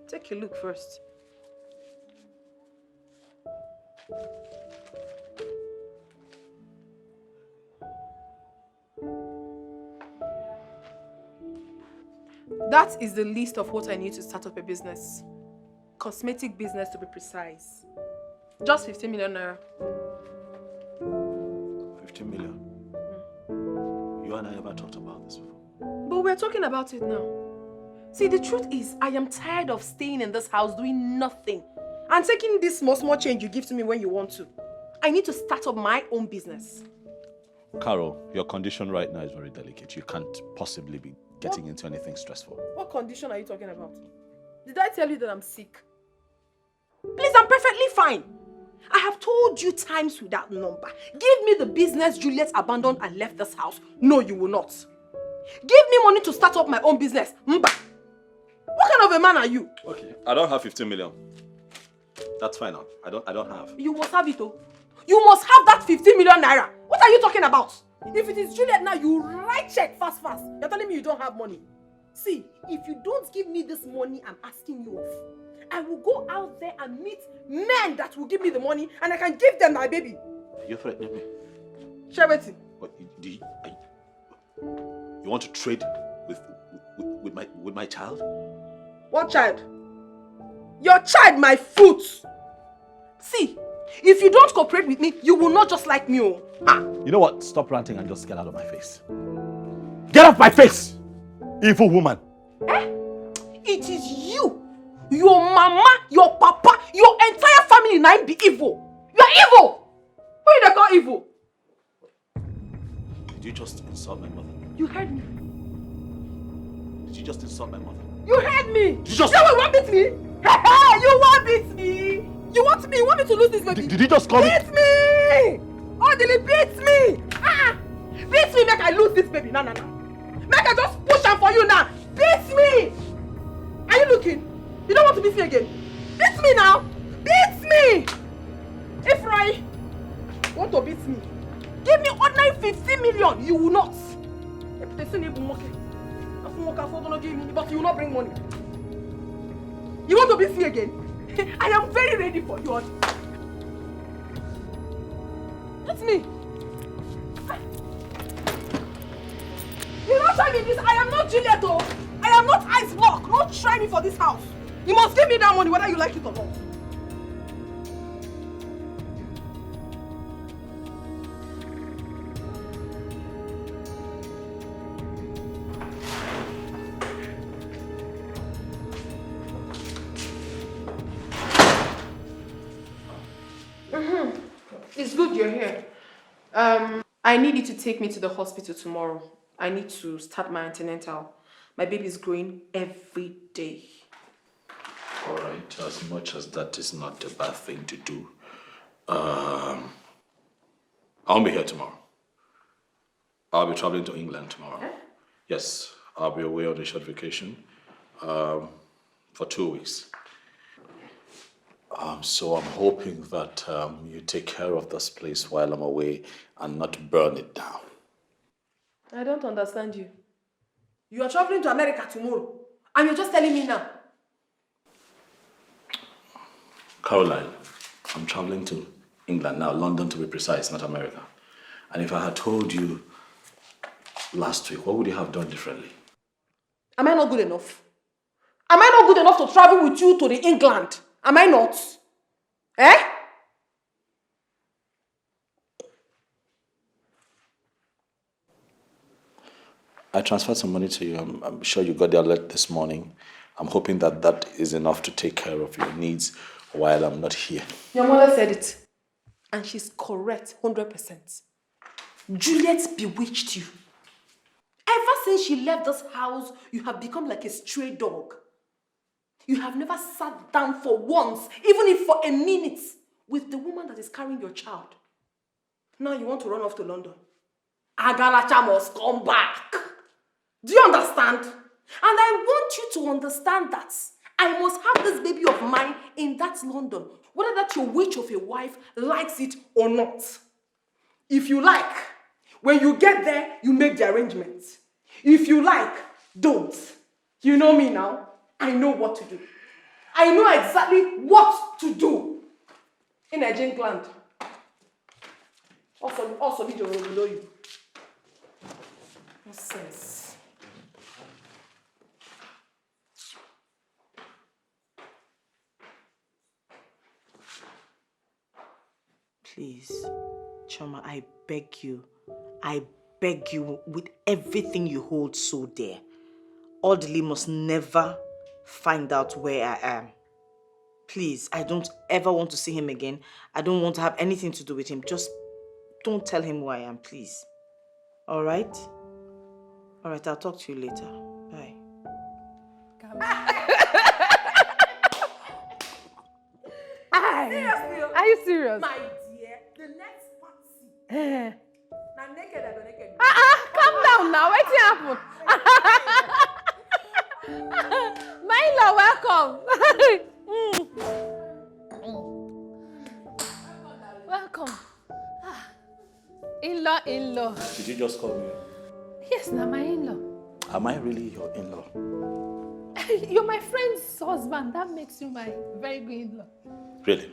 Take a look first. That is the list of what I need to start up a business. Cosmetic business to be precise. Just 15 million naira. 15 million? You and I ever talked about this before? But we're talking about it now. See, the truth is, I am tired of staying in this house doing nothing and taking this small change you give to me when you want to. I need to start up my own business. Carol, your condition right now is very delicate. You can't possibly be getting into anything stressful. What condition are you talking about? Did I tell you that I'm sick? Please, I'm perfectly fine. I have told you times without number. Give me the business Juliet abandoned and left this house. No, you will not. Give me money to start up my own business. Mba. What kind of a man are you? Okay, I don't have 15 million. That's fine now. I don't have. You must have it, oh. You must have that 15 million naira. What are you talking about? If it is Juliet now, you write check fast. You're telling me you don't have money. See, if you don't give me this money I'm asking you of, I will go out there and meet men that will give me the money and I can give them my baby. You're threatening me. Shabeti. What, you want to trade with my child? What child? Your child, my foot. See, if you don't cooperate with me, you will not just like me. Oh. Ha. You know what? Stop ranting and just get out of my face. Get off my face! Evil woman. It is you, your mama, your papa, your entire family now be evil. You are evil. Who they call evil? Did you just insult my mother? You heard me. Did you just insult my mother? You heard me. Did you just... You want beat me? You want beat me? You want me? You want me to lose this baby? Did you just call me? Beat me! Oh, did he beat me? Beat me, make I lose this baby. No. Make I just push am for you now. Beat me! Are you looking? You don't want to beat me again? Beat me now! Beat me! If Roy want to beat me, give me ordinary 50 million. You will not. But you will not bring money. You want to beat me again? I am very ready for you. Beat me! You don't try me this. I am not Juliet, though. I am not Ice Block. Don't try me for this house. You must give me that money whether you like it or not. It's good you're here. I need you to take me to the hospital tomorrow. I need to start my antenatal. My baby is growing every day. All right, as much as that is not a bad thing to do, I'll be here tomorrow. I'll be traveling to England tomorrow. Eh? Yes, I'll be away on a short vacation for 2 weeks. So I'm hoping that you take care of this place while I'm away and not burn it down. I don't understand you. You are traveling to America tomorrow, and you're just telling me now. Caroline, I'm traveling to England now, London to be precise, not America. And if I had told you last week, what would you have done differently? Am I not good enough? Am I not good enough to travel with you to the England? Am I not? Eh? I transferred some money to you. I'm sure you got the alert this morning. I'm hoping that that is enough to take care of your needs while I'm not here. Your mother said it. And she's correct, 100%. Juliet bewitched you. Ever since she left this house, you have become like a stray dog. You have never sat down for once, even if for a minute, with the woman that is carrying your child. Now you want to run off to London. Agalacha must come back. Do you understand? And I want you to understand that I must have this baby of mine in that London, whether that your witch of a wife likes it or not. If you like, when you get there, you make the arrangements. If you like, don't. You know me now. I know what to do. I know exactly what to do. In a England. Also, video will below you. Nonsense. Please, Choma, I beg you with everything you hold so dear. Audley must never find out where I am. Please, I don't ever want to see him again. I don't want to have anything to do with him. Just don't tell him who I am, please. All right? All right, I'll talk to you later. Bye. Seriously? Are you serious? My dear, the next party. Now naked, I go naked. Calm down now. What's happened? My in-law, welcome. Welcome. In-law. Did you just call me? Yes, now my in-law. Am I really your in-law? You're my friend's husband. That makes you my very good in-law. Really?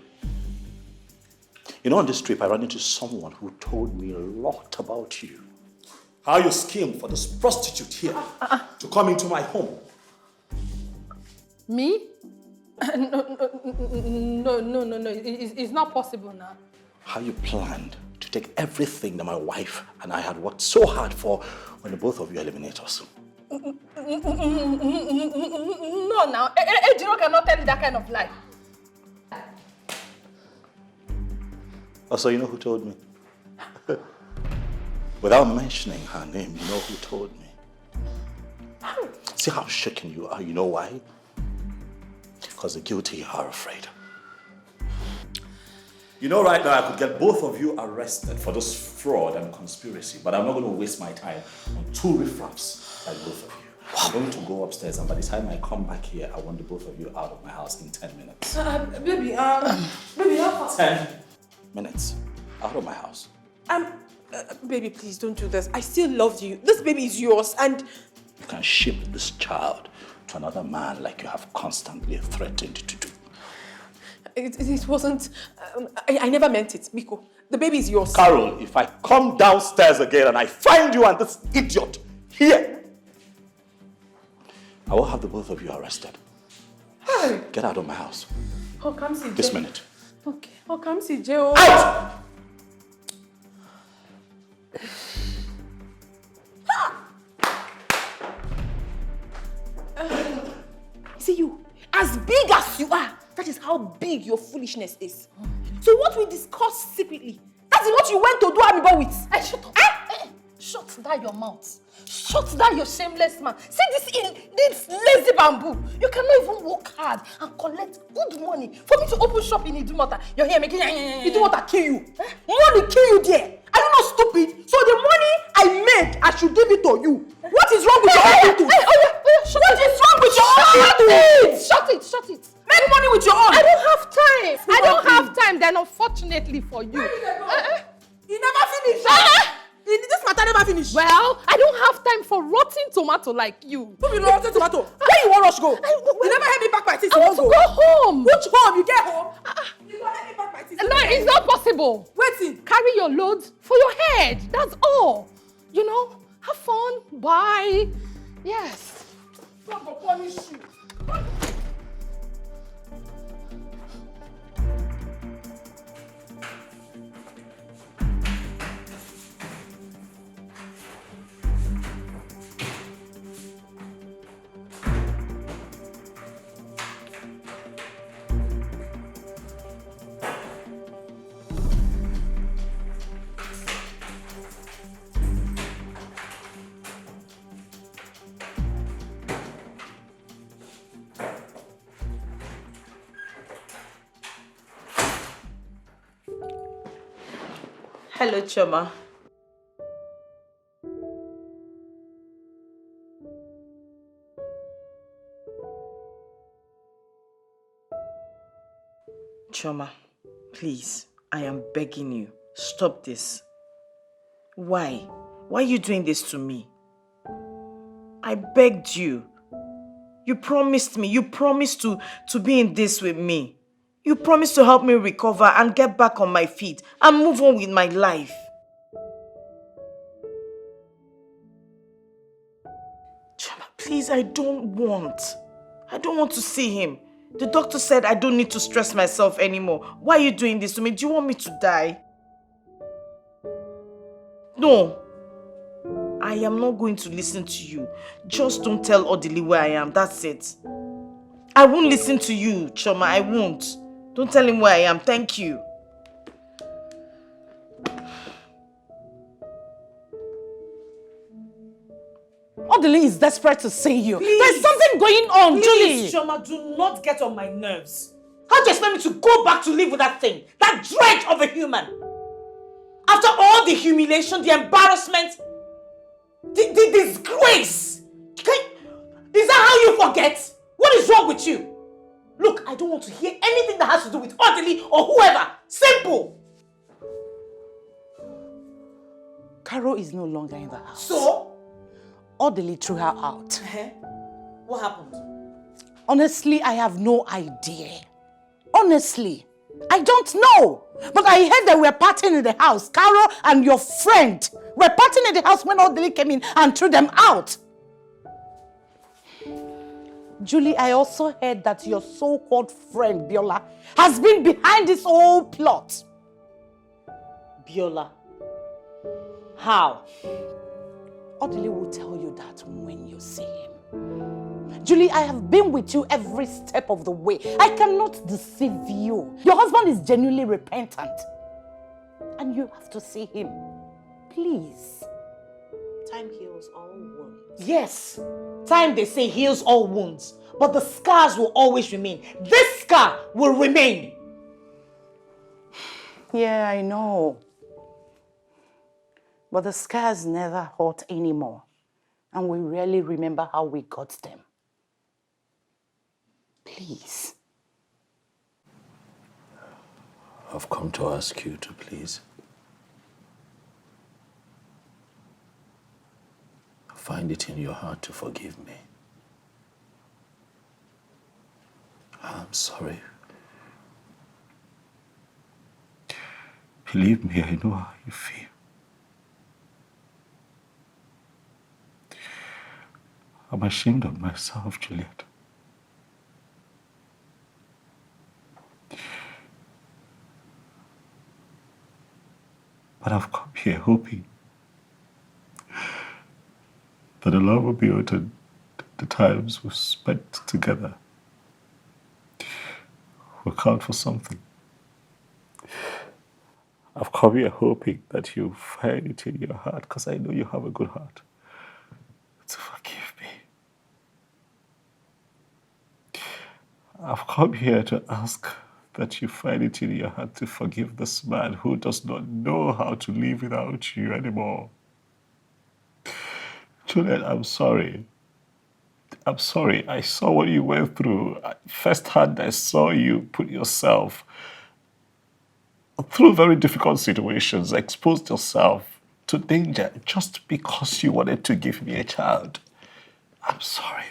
You know, on this trip, I ran into someone who told me a lot about you. How you schemed for this prostitute here to come into my home. Me? No. It's not possible now. How you planned to take everything that my wife and I had worked so hard for when the both of you eliminate us. No, now. Ejiro cannot tell you that kind of lie. Also, you know who told me? Without mentioning her name, you know who told me? See how shaken you are, you know why? Because the guilty are afraid. You know, right now I could get both of you arrested for this fraud and conspiracy, but I'm not going to waste my time on two riffraffs like both of you. I'm going to go upstairs, and by the time I come back here, I want the both of you out of my house in 10 minutes. Baby, how fast? 10 minutes. Out of my house. Baby, please don't do this. I still love you. This baby is yours, and... You can ship this child to another man like you have constantly threatened to do. It wasn't... I never meant it, Miko. The baby is yours. Carol, if I come downstairs again and I find you and this idiot here, I will have the both of you arrested. Hey. Get out of my house. Oh, come see This Jay. minute. Okay. Oh, come see Jay. Oh. Out! See you. As big as you are, that is how big your foolishness is. So what we discussed secretly, that is what you went to do Amibo with. Hey, shut up. Hey, shut down your mouth. Shut down your shameless man. See this lazy bamboo. You cannot even work hard and collect good money for me to open shop in Idumota. You're here making... Idumota kill you. Money kill you there. Are you not stupid? So the money I made, I should give it to you. What is wrong with your attitude? What is wrong with your attitude? Shut it. Make money with your own. I don't have time. I don't have time then, unfortunately for you. You never finish. This matter never finish. Well, I don't have time for rotten tomato like you. Who be rotten tomato? Where you want rush go? You never help me pack my things. I want to go home. Which home? You get home? You gonna help me pack my things. No, it's not possible. Wait. Carry your loads for your head. That's all. You know, have fun. Bye. Yes. God will punish you. Hello, Choma. Choma, please, I am begging you, stop this. Why? Why are you doing this to me? I begged you. You promised me, you promised to be in this with me. You promised to help me recover and get back on my feet and move on with my life. Chama, please, I don't want to see him. The doctor said I don't need to stress myself anymore. Why are you doing this to me? Do you want me to die? No. I am not going to listen to you. Just don't tell Odili where I am. That's it. I won't listen to you, Choma. I won't. Don't tell him where I am. Thank you. Odili is desperate to see you. Please. There's something going on, Please, Julie. Choma, do not get on my nerves. How do you expect me to go back to live with that thing? That dredge of a human? After all the humiliation, the embarrassment, the disgrace. Is that how you forget? What is wrong with you? Look, I don't want to hear anything that has to do with Odili or whoever. Simple. Carol is no longer in the house. So? Odili threw her out. What happened? Honestly, I have no idea. Honestly, I don't know. But I heard they were partying in the house. Carol and your friend were partying in the house when Odili came in and threw them out. Julie, I also heard that your so-called friend, Biola, has been behind this whole plot. Biola? How? Odili will tell you that when you see him. Julie, I have been with you every step of the way. I cannot deceive you. Your husband is genuinely repentant. And you have to see him. Please. Time heals all wounds. Yes. Time, they say, heals all wounds. But the scars will always remain. This scar will remain. Yeah, I know. But the scars never hurt anymore. And we rarely remember how we got them. Please. I've come to ask you to please find it in your heart to forgive me. I'm sorry. Believe me, I know how you feel. I'm ashamed of myself, Juliet. But I've come here hoping that the love will be returned. The times we've spent together will count for something. I've come here hoping that you find it in your heart, because I know you have a good heart, to forgive me. I've come here to ask that you find it in your heart to forgive this man who does not know how to live without you anymore. Juliet, I'm sorry. I'm sorry. I saw what you went through. Firsthand, I saw you put yourself through very difficult situations, exposed yourself to danger just because you wanted to give me a child. I'm sorry.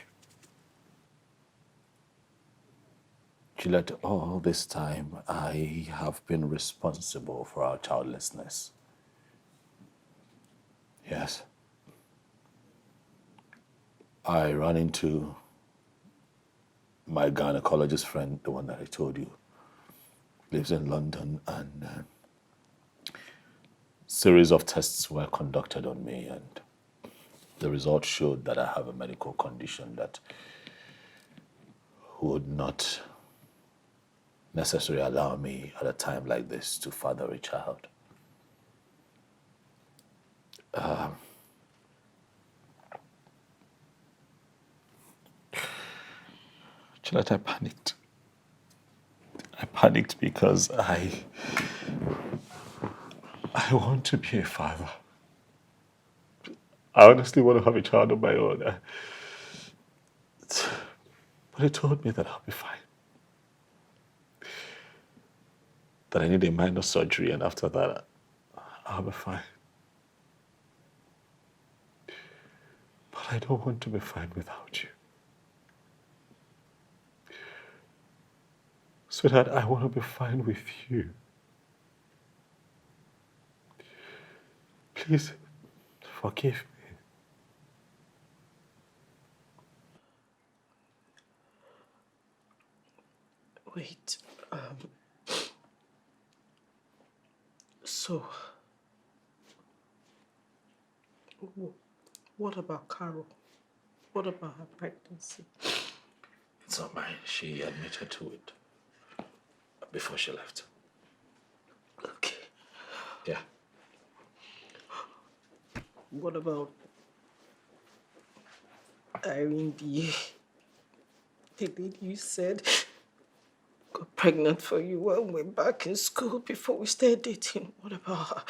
Juliet, all this time, I have been responsible for our childlessness. Yes. I ran into my gynecologist friend, the one that I told you, lives in London, and series of tests were conducted on me, and the results showed that I have a medical condition that would not necessarily allow me at a time like this to father a child. Juliet, I panicked. I panicked because I want to be a father. I honestly want to have a child of my own. But he told me that I'll be fine. That I need a minor surgery, and after that, I'll be fine. But I don't want to be fine without you. Sweetheart, I want to be fine with you. Please, forgive me. Wait, so, what about Carol? What about her pregnancy? It's not mine. She admitted to it before she left. Okay. Yeah. What about Irene B? The lady you said got pregnant for you when we were back in school before we started dating. What about her?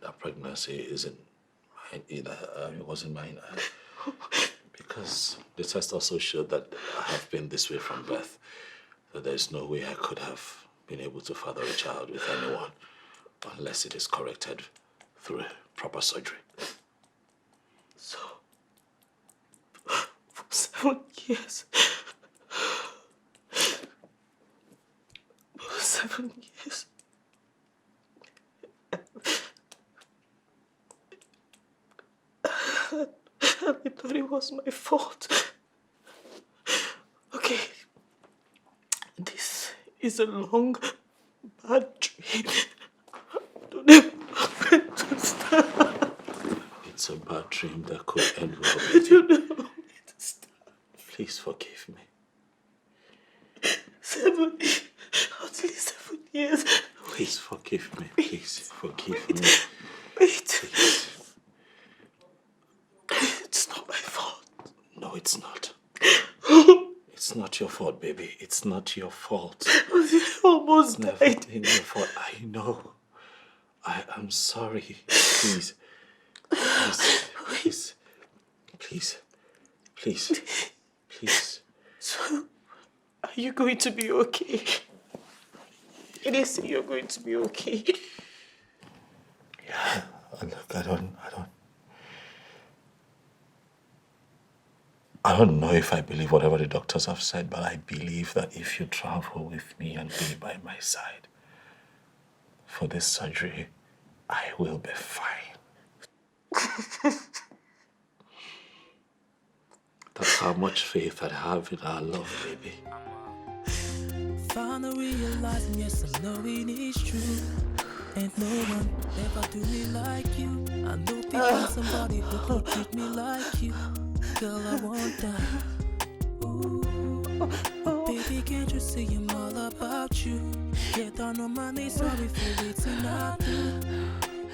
That pregnancy isn't mine either. It wasn't mine. Because the test also showed that I have been this way from birth. That there's no way I could have been able to father a child with anyone unless it is corrected through proper surgery. So, for 7 years. For 7 years. I thought it was my fault. Okay. This is a long, bad dream. I don't know when to start. It's a bad dream that could end well. I don't know when to start. Please forgive me. 7, at least 7 years. Please forgive me. Please forgive me. Wait. Please. It's not my fault. No, it's not. It's not your fault, baby. It's not your fault. Was almost died. Everything your fault. I know. I am sorry. Please. Please. So, are you going to be okay? It is you're going to be okay. Yeah, look, I don't know if I believe whatever the doctors have said, but I believe that if you travel with me and be by my side for this surgery, I will be fine. That's how much faith I have in our love, baby. Finally realizing, yes, I know it is true. Ain't no one ever do me like you. I know people, somebody who could treat me like you. Girl, I want that. Ooh. Baby, can't you see I'm all about you? Get down on my knees, sorry for waiting out through.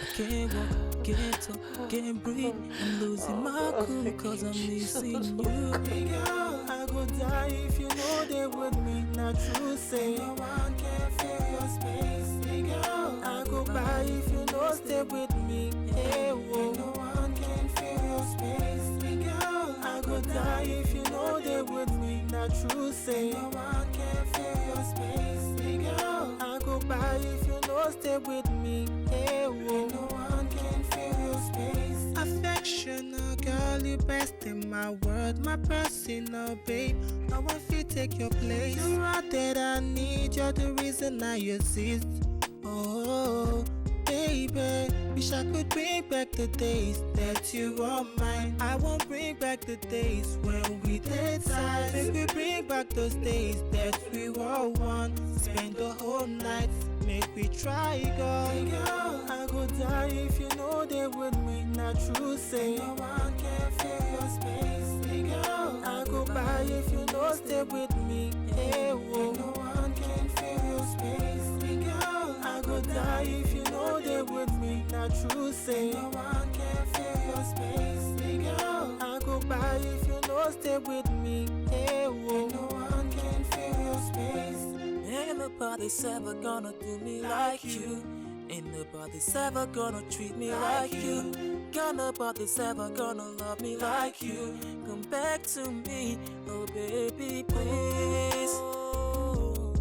I can't walk, can't talk, can't breathe. I'm losing my cool cause I'm missing you. Hey girl, I go die if you know they with me. Not true, say no one can fill your space. Hey girl, I go by if you know stay with me. Hey whoa, no one can fill your space. Hey girl, I go die if you know they with me. Not true, say no one can fill your space. Hey girl, I go by if you know stay with me. Hey whoa, no one can fill your space. Affectional girl, you best in my world, my personal babe. No one feel take your place. You're out that I need, you're the reason I exist. Oh, baby, wish I could bring back the days that you were mine. I won't bring back the days when we did time. Make me bring back those days that we were one. Spend the whole night, make we try, girl. Hey girl, I go die if you know they with me. Not true, say no one can fill your space. Hey girl, I go by if you know stay with me. Hey whoa, no one can fill your space. Hey girl, I go die if you know they with me. Not true, say no one can fill your space. Hey girl, I go by if you know stay with me. Hey whoa, no one can fill your space. Ain't nobody's ever gonna do me like you. Ain't nobody's ever gonna treat me like you. Got nobody's ever gonna love me like you. Come back to me, oh baby, please. Oh,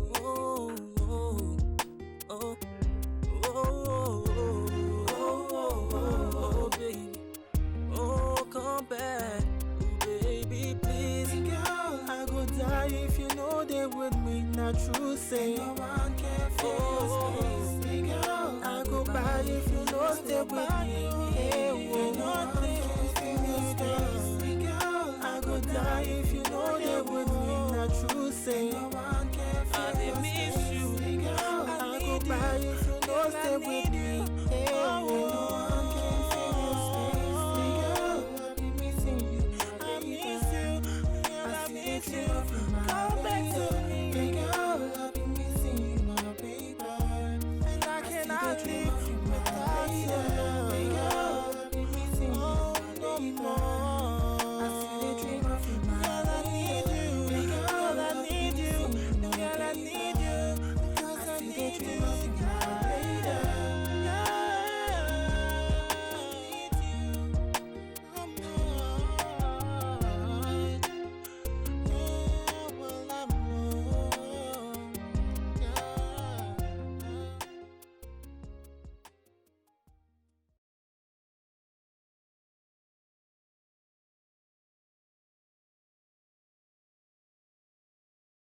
baby. Oh, come back, oh, baby, please. Girl, I go die if you know they with me. Not true, say no one can fill your space. Girl, I go by if you know stay with me.